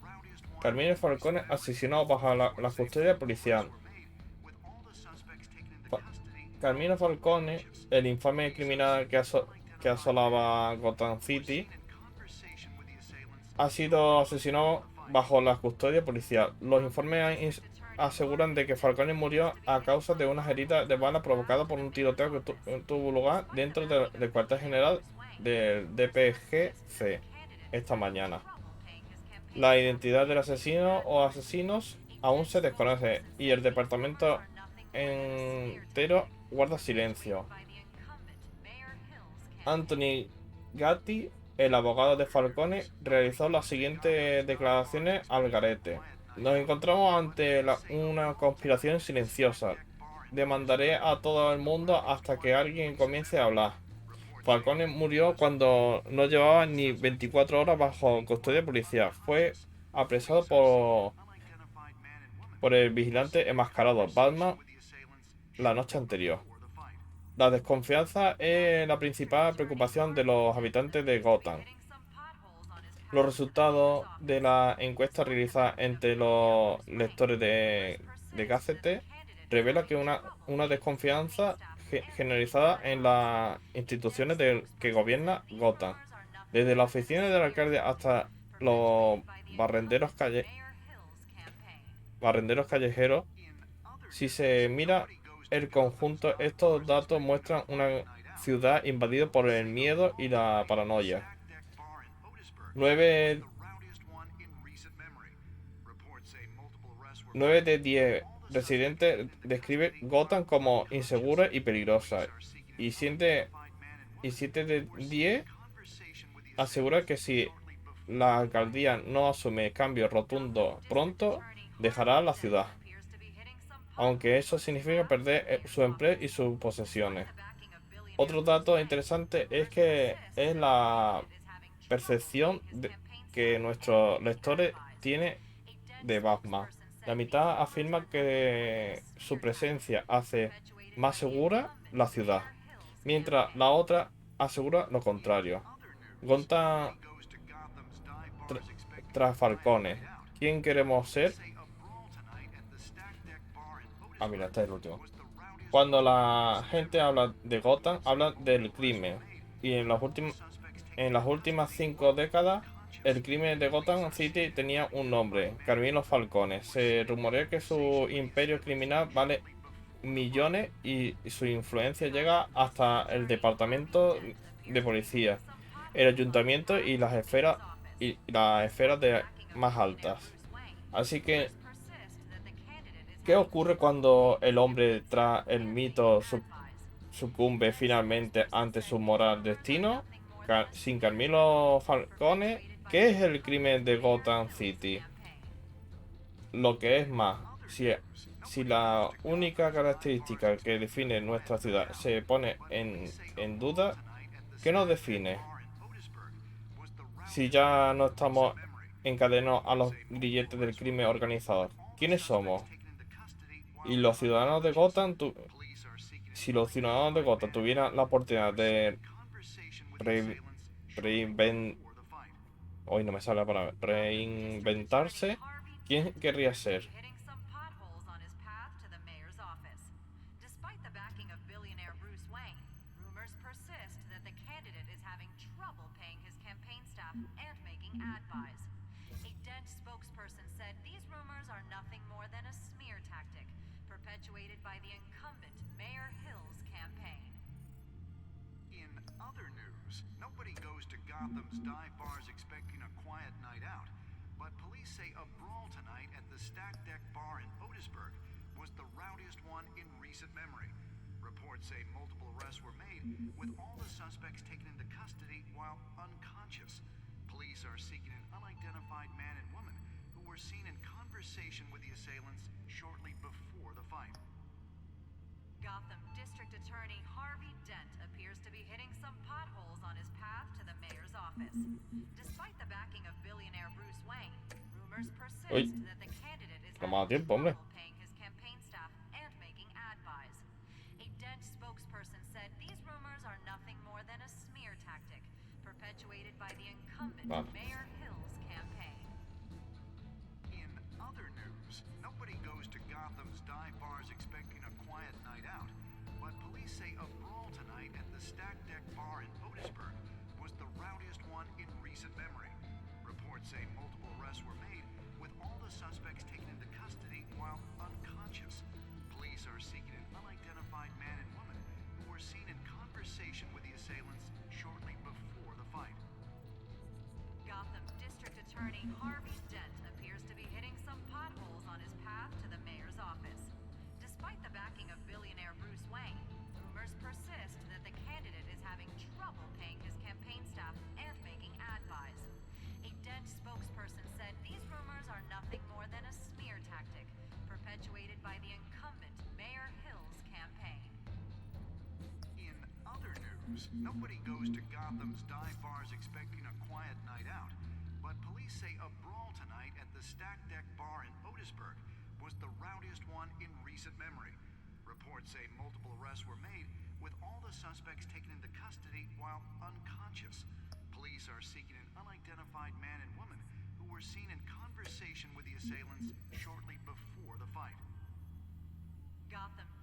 Carmine Falcone asesinado bajo la custodia policial. Carmine Falcone, el infame criminal que asolaba Gotham City, ha sido asesinado bajo la custodia policial. Los informes aseguran de que Falcone murió a causa de unas heridas de bala provocadas por un tiroteo que tuvo lugar dentro del cuartel general del DPGC esta mañana. La identidad del asesino o asesinos aún se desconoce y el departamento entero guarda silencio. Anthony Gatti, el abogado de Falcone, realizó las siguientes declaraciones al garete. Nos encontramos ante una conspiración silenciosa. Demandaré a todo el mundo hasta que alguien comience a hablar. Falcone murió cuando no llevaba ni 24 horas bajo custodia policial. Fue apresado por el vigilante enmascarado Batman la noche anterior. La desconfianza es la principal preocupación de los habitantes de Gotham. Los resultados de la encuesta realizada entre los lectores de Gazette revela que una desconfianza generalizada en las instituciones que gobierna Gotham. Desde la oficina del alcalde hasta los barrenderos, barrenderos callejeros. Si se mira el conjunto, estos datos muestran una ciudad invadida por el miedo y la paranoia. 9 de 10 residentes describen Gotham como insegura y peligrosa. Y 7 de 10 asegura que si la alcaldía no asume cambios rotundos pronto, dejará la ciudad. Aunque eso significa perder su empleo y sus posesiones. Otro dato interesante es que es la percepción que nuestros lectores tienen de Batman. La mitad afirma que su presencia hace más segura la ciudad, mientras la otra asegura lo contrario. Gotham tras Falcone. ¿Quién queremos ser? Ah, mira, este es el último. Cuando la gente habla de Gotham, habla del crimen. Y en las últimas 5 décadas, el crimen de Gotham City tenía un nombre, Carmelo Falcone. Se rumorea que su imperio criminal vale millones y su influencia llega hasta el departamento de policía, el ayuntamiento y las esferas más altas. Así que, ¿qué ocurre cuando el hombre tras el mito sucumbe finalmente ante su moral destino? Sin Carmelo Falcone, ¿qué es el crimen de Gotham City? Lo que es más, si la única característica que define nuestra ciudad se pone en duda, ¿qué nos define? Si ya no estamos encadenados a los grilletes del crimen organizado, ¿quiénes somos? Y los ciudadanos de Gotham, si los ciudadanos de Gotham tuvieran la oportunidad de hoy no me sale la palabra, reinventarse, ¿quién querría ser? Perpetuated by the incumbent Mayor Hill's campaign. In other news, nobody goes to Gotham's dive bars expecting a quiet night out, but police say a brawl tonight at the Stack Deck Bar in Otisburg was the rowdiest one in recent memory. Reports say multiple arrests were made, with all the suspects taken into custody while unconscious. Police are seeking an unidentified man and woman who were seen in conversation with the assailants shortly before the fight. Gotham District Attorney Harvey Dent appears to be hitting some potholes on his path to the mayor's office. Despite the backing of billionaire Bruce Wayne, rumors persist that the candidate is having trouble paying his campaign staff and making ad buys. A Dent spokesperson said these rumors are nothing more than a smear tactic perpetuated by the incumbent Mayor Hill's campaign. In other news, nobody goes to Gotham's dive bars expecting a quiet night out, but police say a brawl tonight at the Stack Deck Bar in Otisburg was the rowdiest one in recent memory. Reports say multiple arrests were made, with all the suspects taken into custody while unconscious. Police are seeking an unidentified man and woman who were seen in conversation with the assailants shortly before the fight. Gotham District Attorney Harvey Dent appears to be hitting some potholes on his path to the mayor's office. Despite the backing of billionaire Bruce Wayne, rumors persist that the candidate is having trouble paying his campaign staff and making ad buys. A Dent spokesperson said these rumors are nothing more than a smear tactic perpetuated by the incumbent Mayor Hill's campaign. In other news, nobody goes to Gotham's dive bars expecting a quiet night out, but police say a brawl tonight at the Stack Deck Bar in Otisburg was the rowdiest one in recent memory. Reports say multiple arrests were made, with all the suspects taken into custody while unconscious. Police are seeking an unidentified man and woman who were seen in conversation with the assailants shortly before the fight.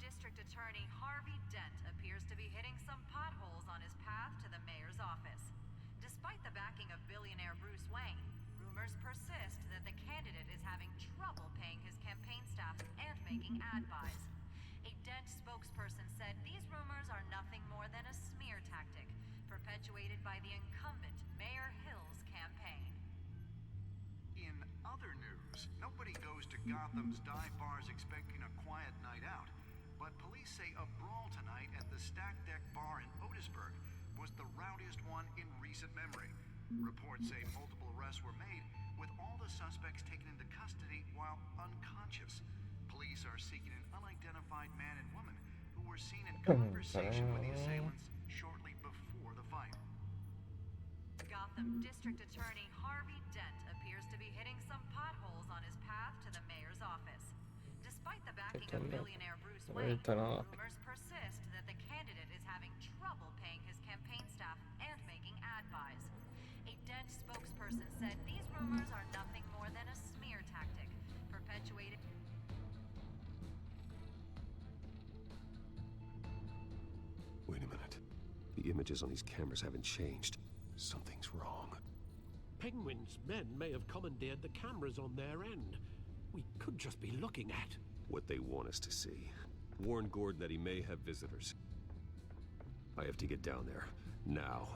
District Attorney Harvey Dent appears to be hitting some potholes on his path to the mayor's office. Despite the backing of billionaire Bruce Wayne, rumors persist that the candidate is having trouble paying his campaign staff and making ad buys. A Dent spokesperson said these rumors are nothing more than a smear tactic, perpetuated by the incumbent Mayor Hill's campaign. In other news, nobody goes to Gotham's dive bars expecting a quiet night out. But police say a brawl tonight at the Stack Deck Bar in Otisburg was the rowdiest one in recent memory. Reports say multiple arrests were made, with all the suspects taken into custody while unconscious. Police are seeking an unidentified man and woman who were seen in conversation with the assailants shortly before the fight. Gotham District Attorney Harvey Dent appears to be hitting some potholes on his path to the mayor's office. Despite the backing of billionaire Bruce Wayne, rumors persist that the candidate is having trouble paying his campaign staff and making ad buys. A Dent spokesperson said these rumors are nothing more than a smear tactic, perpetuated. Wait a minute. The images on these cameras haven't changed. Something's wrong. Penguin's men may have commandeered the cameras on their end. We could just be looking at What they want us to see. Warn Gordon that he may have visitors. I have to get down there. Now.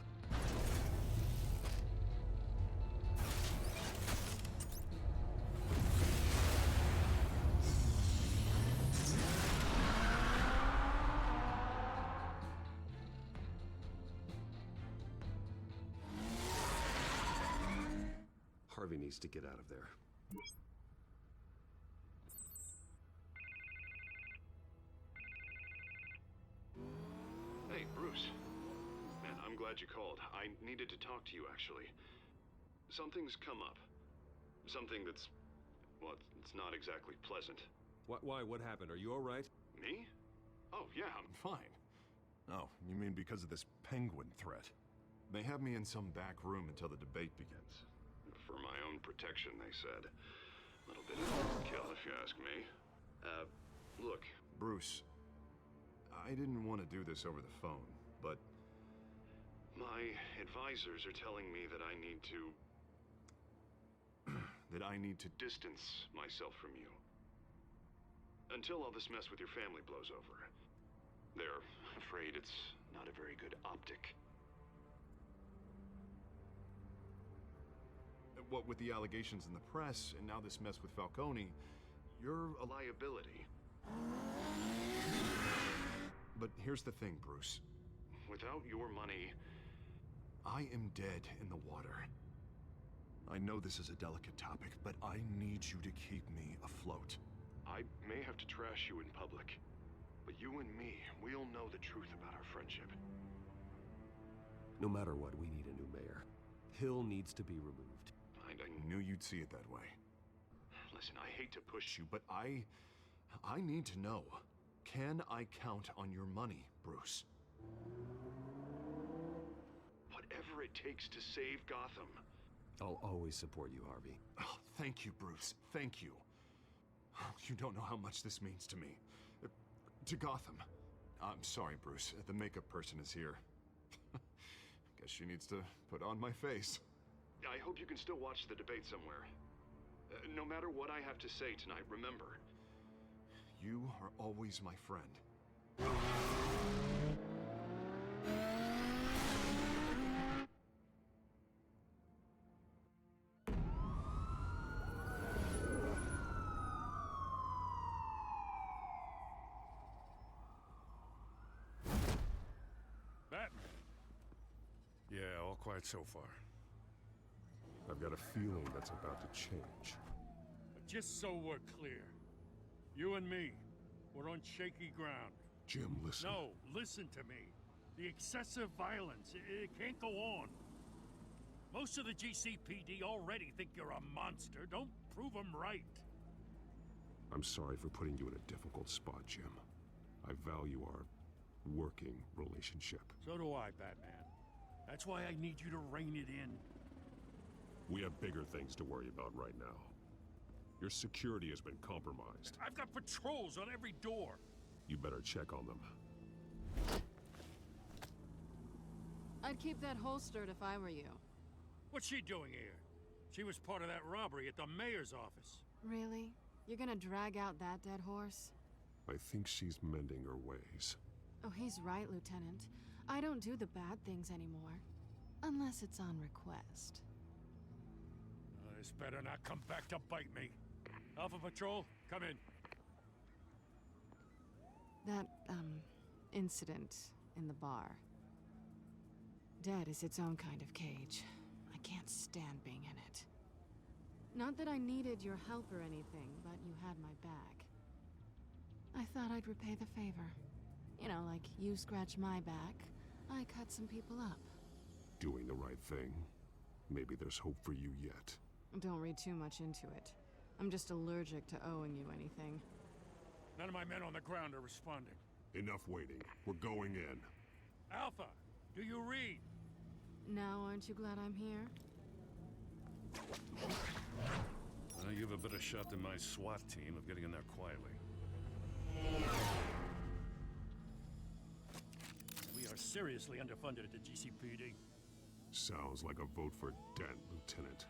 Harvey needs to get out of there. Hey, Bruce. Man, I'm glad you called. I needed to talk to you, actually. Something's come up. Something that's... well, it's not exactly pleasant. Why? What happened? Are you all right? Me? Oh, yeah, I'm fine. Oh, you mean because of this penguin threat? They have me in some back room until the debate begins. For my own protection, they said. A little bit of overkill, if you ask me. Look. Bruce, I didn't want to do this over the phone, but... my advisors are telling me that I need to... that I need to... distance myself from you. Until all this mess with your family blows over. They're afraid it's not a very good optic. What with the allegations in the press, and now this mess with Falcone, you're a liability. But here's the thing, Bruce. Without your money... I am dead in the water. I know this is a delicate topic, but I need you to keep me afloat. I may have to trash you in public, but you and me, we'll know the truth about our friendship. No matter what, we need a new mayor. Hill needs to be removed. I knew you'd see it that way. Listen, I hate to push you, but I need to know. Can I count on your money, Bruce? Whatever it takes to save Gotham. I'll always support you, Harvey. Oh, thank you, Bruce. Thank you. You don't know how much this means to me. To Gotham. I'm sorry, Bruce. The makeup person is here. Guess she needs to put on my face. I hope you can still watch the debate somewhere. No matter what I have to say tonight, remember. You are always my friend. Batman. Yeah, all quiet so far. I've got a feeling that's about to change. Just so we're clear, you and me, we're on shaky ground. Jim, listen. No, listen to me. The excessive violence, it can't go on. Most of the GCPD already think you're a monster. Don't prove them right. I'm sorry for putting you in a difficult spot, Jim. I value our working relationship. So do I, Batman. That's why I need you to rein it in. We have bigger things to worry about right now. Your security has been compromised. I've got patrols on every door. You better check on them. I'd keep that holstered if I were you. What's she doing here? She was part of that robbery at the mayor's office. Really? You're gonna drag out that dead horse? I think she's mending her ways. Oh, he's right, Lieutenant. I don't do the bad things anymore. Unless it's on request. This better not come back to bite me. Alpha Patrol, come in. That, incident in the bar. Dead is its own kind of cage. I can't stand being in it. Not that I needed your help or anything, but you had my back. I thought I'd repay the favor. You know, like you scratch my back, I cut some people up. Doing the right thing. Maybe there's hope for you yet. Don't read too much into it. I'm just allergic to owing you anything. None of my men on the ground are responding. Enough waiting. We're going in. Alpha, do you read? Now, aren't you glad I'm here? You have a better shot than my SWAT team of getting in there quietly. We are seriously underfunded at the GCPD. Sounds like a vote for Dent, Lieutenant.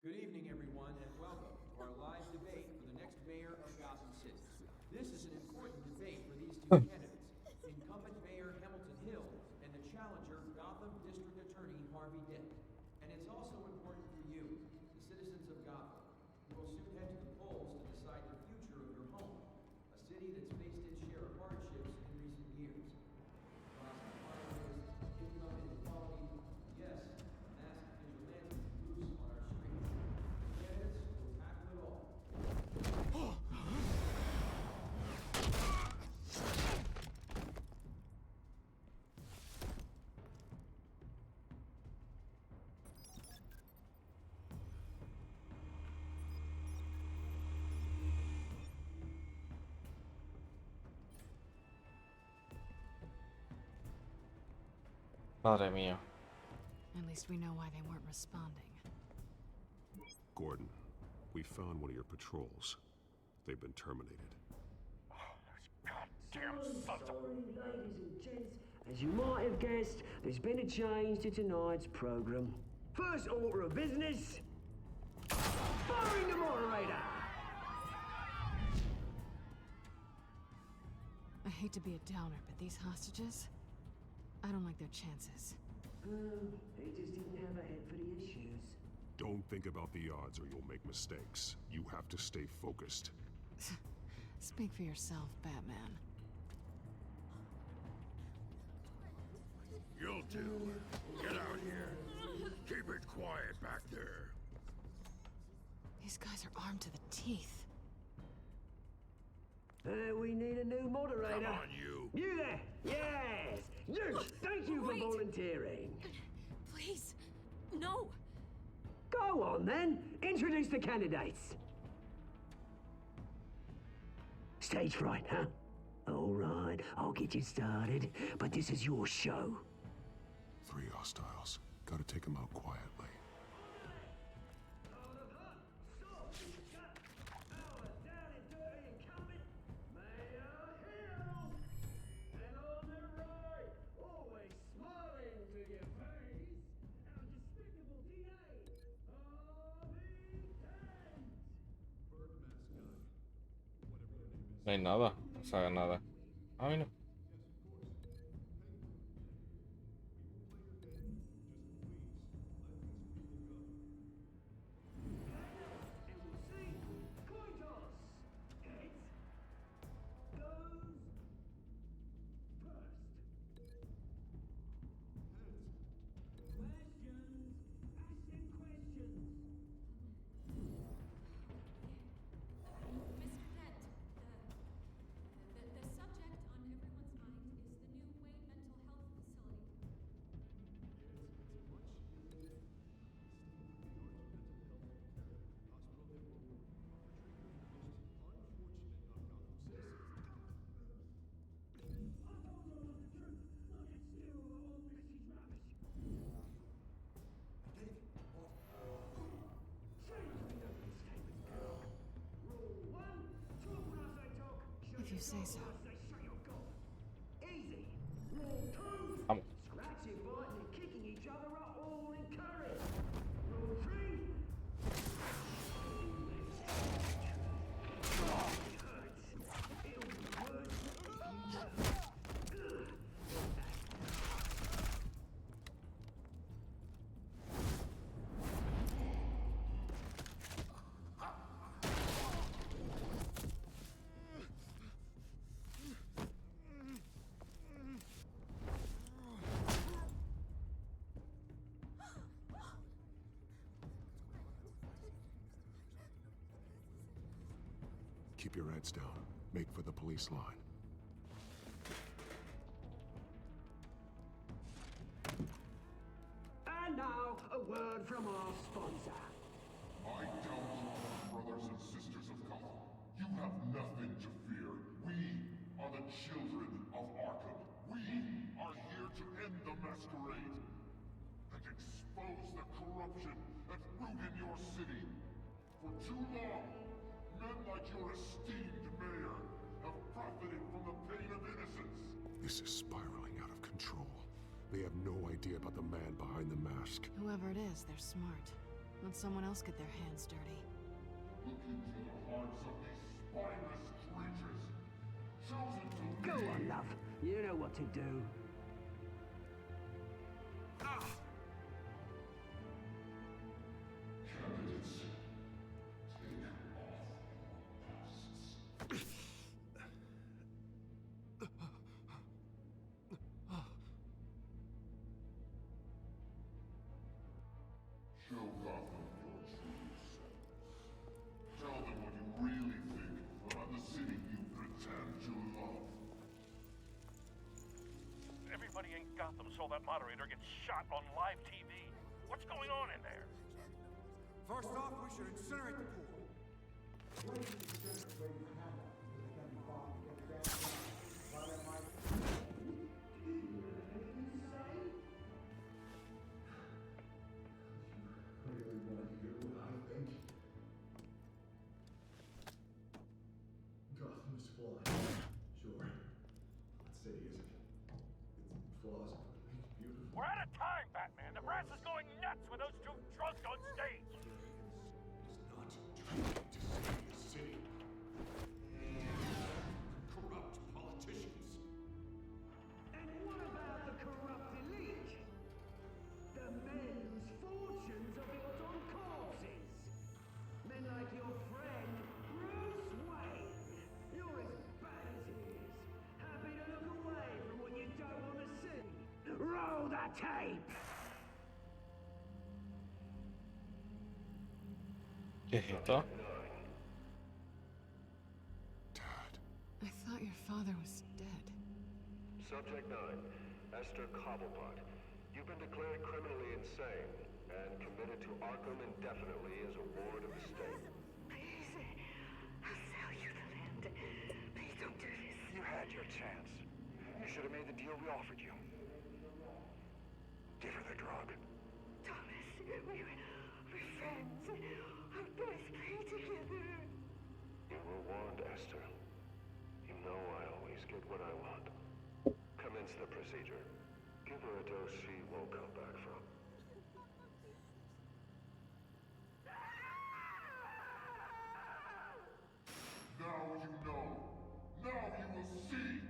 Good evening, everyone, and welcome to our live debate for the next mayor of Gotham City. This is an important debate for these two candidates, incumbent Mayor Hamilton Hill and the challenger Gotham District Attorney Harvey Dent. And it's also important for you, the citizens of Gotham, who will soon head to the polls to decide the future of your home, a city that's faced its share of hardships in recent years. Rising crime rates, income inequality, yes, masked vigilantes loose on our streets. Candidates will tackle it all. Madre mía. At least we know why they weren't responding. Gordon, we found one of your patrols. They've been terminated. Damn sorry, ladies and gents. As you might have guessed, there's been a change to tonight's program. First order of business, firing the moderator. I hate to be a downer, but these hostages, I don't like their chances. They just didn't have a head for the issues. Don't think about the odds or you'll make mistakes. You have to stay focused. Speak for yourself, Batman. You'll do. Get out here. Keep it quiet back there. These guys are armed to the teeth. We need a new moderator. Come on, you. You there! Yes! You! Thank you for volunteering. Please, no. Go on then. Introduce the candidates. Stage fright, huh? All right, I'll get you started, but this is your show. 3 hostiles. Gotta take them out quietly. No hay nada. No se haga nada. Ay, no. you say so. Easy. Rule 2. Vamos. Scratching, biting, and kicking each other are all encouraged. Rule 3. Keep your heads down. Make for the police line. And now, a word from our sponsor. I tell you, brothers and sisters of Gotham, you have nothing to fear. We are the children of Arkham. We are here to end the masquerade and expose the corruption that rooted your city. For too long, men like your esteemed mayor have profited from the pain of innocence. This is spiraling out of control. They have no idea about the man behind the mask. Whoever it is, they're smart. Let someone else get their hands dirty. Look into the hearts of these spineless creatures, chosen to Go on, love. You know what to do. Candidates, take off your masks. Show Gotham your true selves. Tell them what you really think about the city you pretend to love. Everybody in Gotham saw that moderator get shot on live TV. What's going on in there? First off, we should incinerate the pool. Gotham is flawed. Sure. That city isn't. Its flaws are what make it beautiful. We're out of time, Batman. The brass is going nuts with those two drunks on stage. Not trying to save the city. Corrupt politicians. And what about the corrupt elite? The men whose fortunes are built on corpses. Men like your friend, Bruce Wayne. You're as bad as he is. Happy to look away from what you don't want to see. Roll the tape! ¿Qué es esto? I thought your father was dead. Subject 9, Esther Cobblepot. You've been declared criminally insane and committed to Arkham indefinitely as a ward of the state. Please, I'll sell you the land. Please don't do this. You had your chance. You should have made the deal we offered you. Give her the drug. Thomas, we're friends. Our boys play together. You were warned, Esther. You know I always get what I want. Commence the procedure. Give her a dose she won't come back from. Now you know. Now you will see.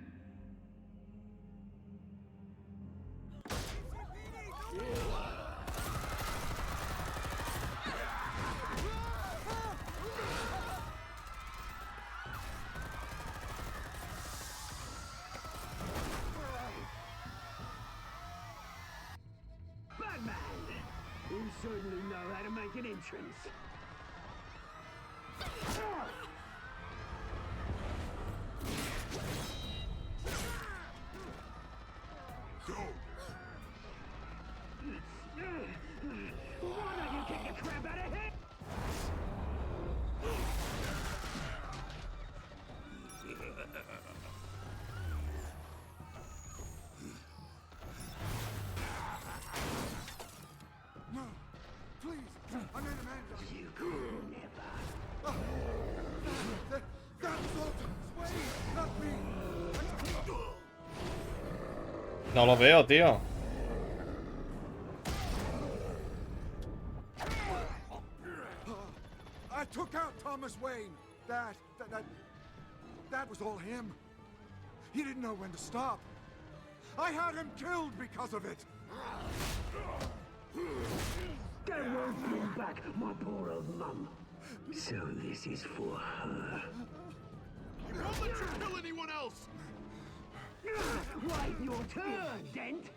Batman! You certainly know how to make an entrance. Go! Why don't you kick the crap out of him? No, please, I made Amanda. You could never. That's Sultan. No lo veo, tío. I took out Thomas Wayne. That was all him. He didn't know when to stop. I had him killed because of it. That won't bring back my poor old mum. So this is for her. Don't let you kill anyone else! Wait your turn, Dent!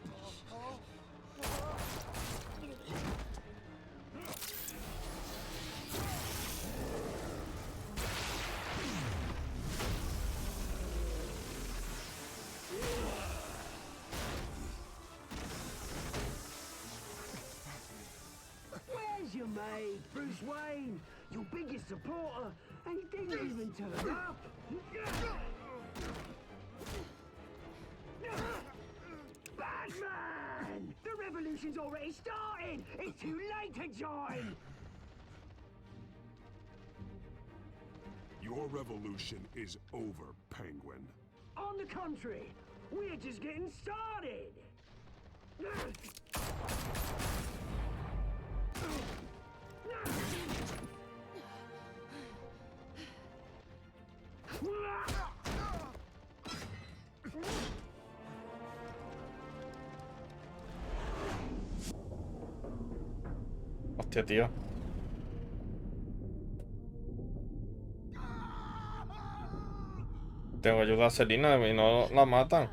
Where's your mate, Bruce Wayne? Your biggest supporter, and he didn't even turn up. Batman! The revolution's already started! It's too late to join! Your revolution is over, Penguin. On the contrary, we're just getting started! Hostia, tío. Tengo que ayudar a Selina y no la matan.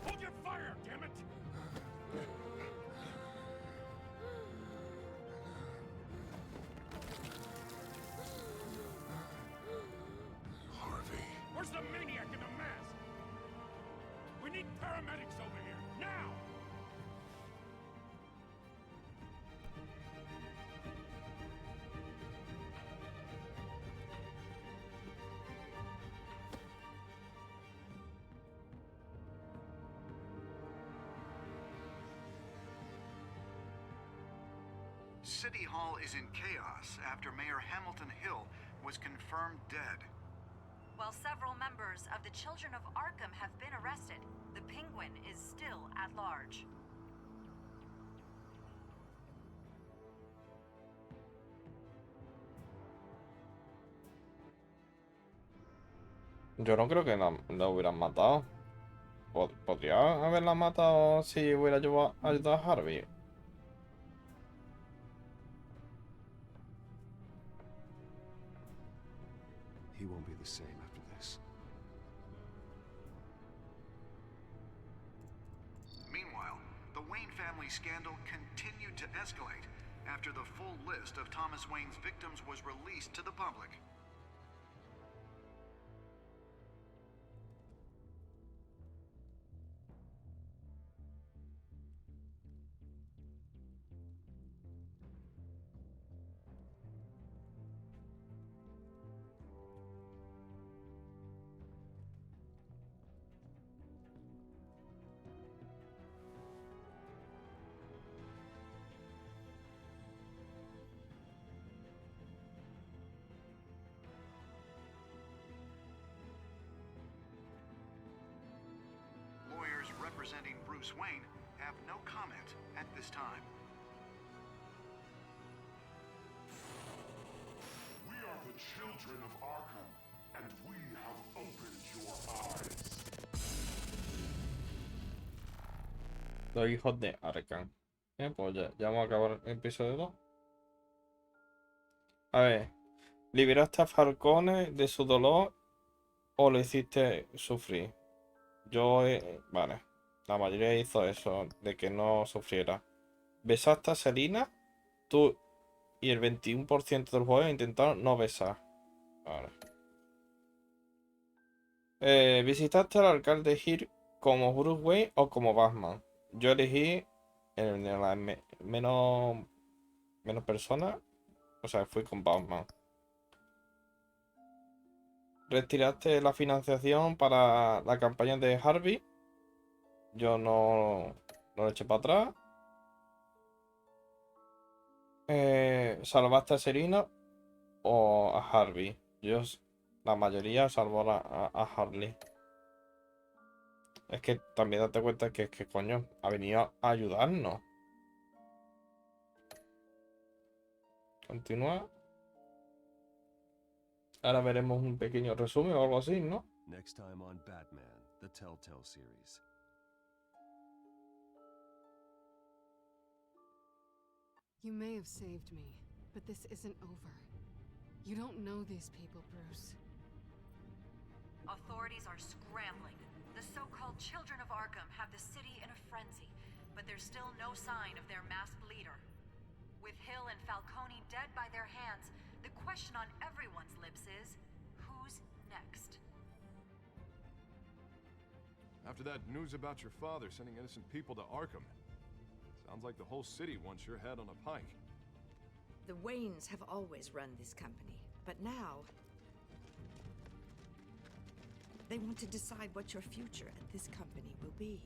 Hold your fire, damn it! Harvey. Where's the maniac in the mask? We need paramedics over here, now! City Hall is in chaos after Mayor Hamilton Hill was confirmed dead. While several members of the Children of Arkham have been arrested, the Penguin is still at large. Yo no creo que la hubieran matado. Podría haberla matado si hubiera ayudado a Harvey. He won't be the same after this. Meanwhile, the Wayne family scandal continued to escalate after the full list of Thomas Wayne's victims was released to the public. Lawyers representing Bruce Wayne have no comment at this time. We are the children of Arkham, and we have opened your eyes. Los hijos de Arkham. Pues ya vamos a acabar el episodio 2. A ver. ¿Liberaste a Falcone de su dolor o lo hiciste sufrir? Yo, vale. La mayoría hizo eso, de que no sufriera. ¿Besaste a Selina? Tú y el 21% del juego intentaron no besar. Vale. ¿Visitaste al alcalde Hill como Bruce Wayne o como Batman? yo elegí menos personas. O sea, fui con Batman. Retiraste la financiación para la campaña de Harvey. Yo no lo eché para atrás. ¿Salvaste a Serena o a Harvey? La mayoría salvó a Harley. Es que también date cuenta que coño, ha venido a ayudarnos. Continúa. Ahora veremos un pequeño resumen o algo así, ¿no? Next time on Batman, the Telltale series. You may have saved me, but this isn't over. You don't know these people, Bruce. Authorities are scrambling. The so-called Children of Arkham have the city in a frenzy, but there's still no sign of their masked leader. With Hill and Falcone dead by their hands, the question on everyone's lips is, who's next? After that news about your father sending innocent people to Arkham, sounds like the whole city wants your head on a pike. The Waynes have always run this company, but now they want to decide what your future at this company will be.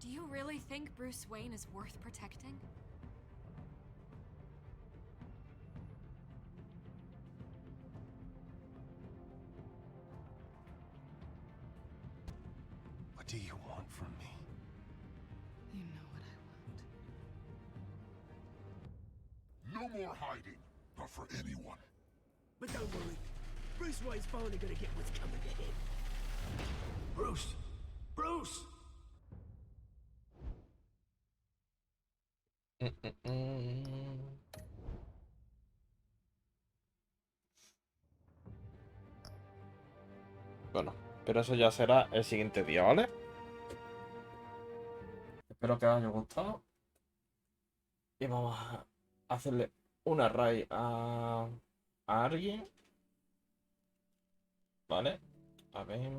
Do you really think Bruce Wayne is worth protecting? What do you want from me? You know what I want. No more hiding, not for anyone. But don't worry, Bruce Wayne's finally gonna get what's coming to him. Bruce! Bruce! Bueno, pero eso ya será el siguiente día, ¿vale? Espero que os haya gustado. Y vamos a hacerle una raid a alguien. ¿Vale? A ver.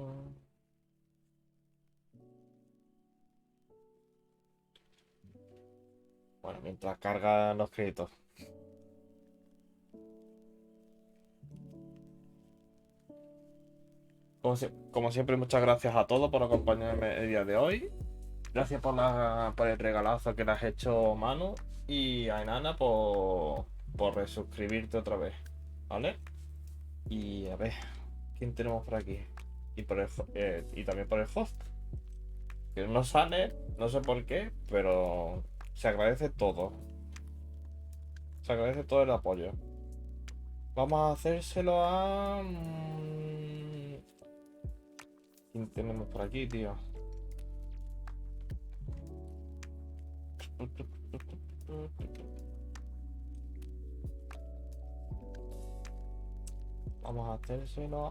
Bueno, mientras cargan los créditos. Como siempre, muchas gracias a todos por acompañarme el día de hoy. Gracias por el regalazo que le has hecho, Manu. Y a Enana por resuscribirte otra vez. ¿Vale? Y a ver, ¿quién tenemos por aquí? Y también por el host. Que no sale, no sé por qué, pero se agradece todo. Se agradece todo el apoyo. Vamos a hacérselo a... ¿Quién tenemos por aquí, tío? Vamos a hacérselo.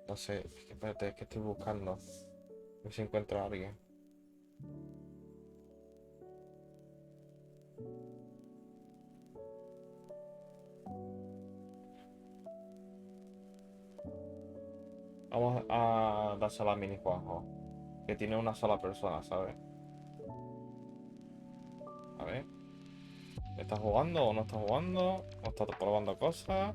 No sé, espérate, es que estoy buscando. A ver si encuentro a alguien. Vamos a dársela a minijuego. Que tiene una sola persona, ¿sabes? A ver. ¿Está jugando o no está jugando? ¿O está probando cosas?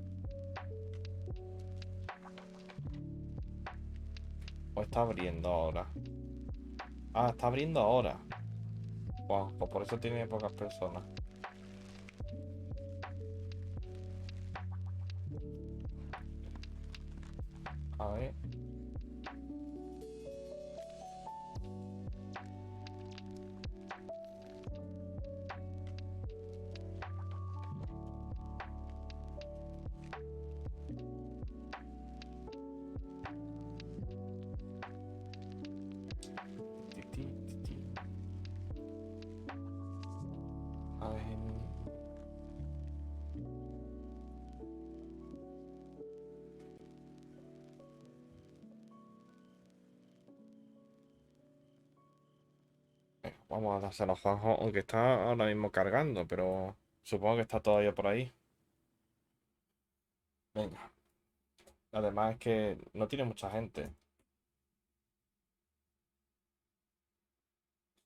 ¿O está abriendo ahora? Ah, está abriendo ahora. Wow, pues por eso tiene pocas personas. A ver. A ver. Vamos a dárselo a Juanjo, aunque está ahora mismo cargando, pero supongo que está todavía por ahí. Venga. Además es que no tiene mucha gente.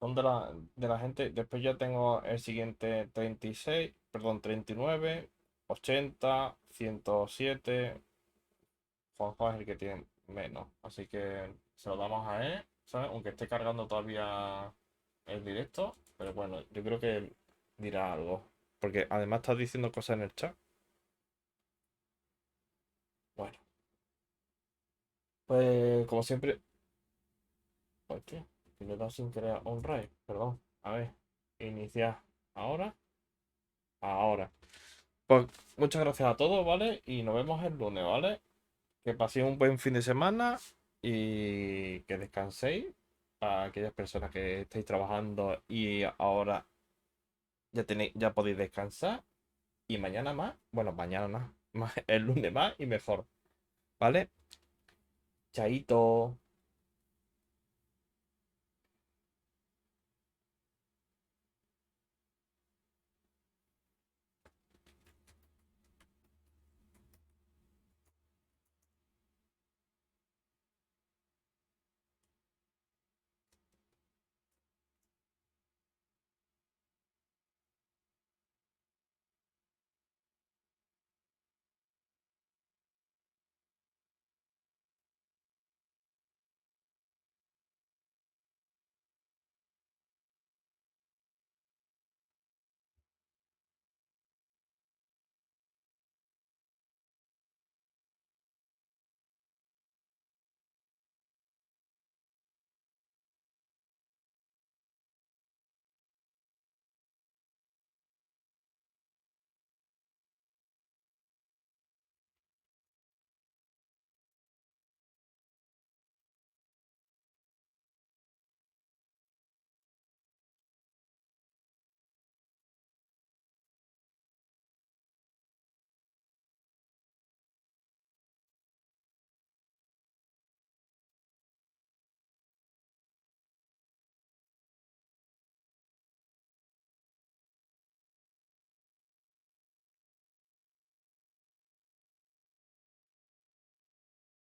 Son de la gente. Después ya tengo el siguiente 36, perdón, 39, 80, 107. Juanjo es el que tiene menos. Así que se lo damos a él, ¿sabes? Aunque esté cargando todavía el directo. Pero bueno, yo creo que él dirá algo. Porque además estás diciendo cosas en el chat. Bueno, pues como siempre. Hostia, que le he dado sin querer a un raid. Perdón. A ver. Iniciar. Ahora. Ahora. Pues muchas gracias a todos, ¿vale? Y nos vemos el lunes, ¿vale? Que paséis un buen fin de semana y que descanséis. Para aquellas personas que estáis trabajando y ahora ya podéis descansar. Y mañana más. Bueno, mañana más. El lunes más y mejor. ¿Vale? Chaito.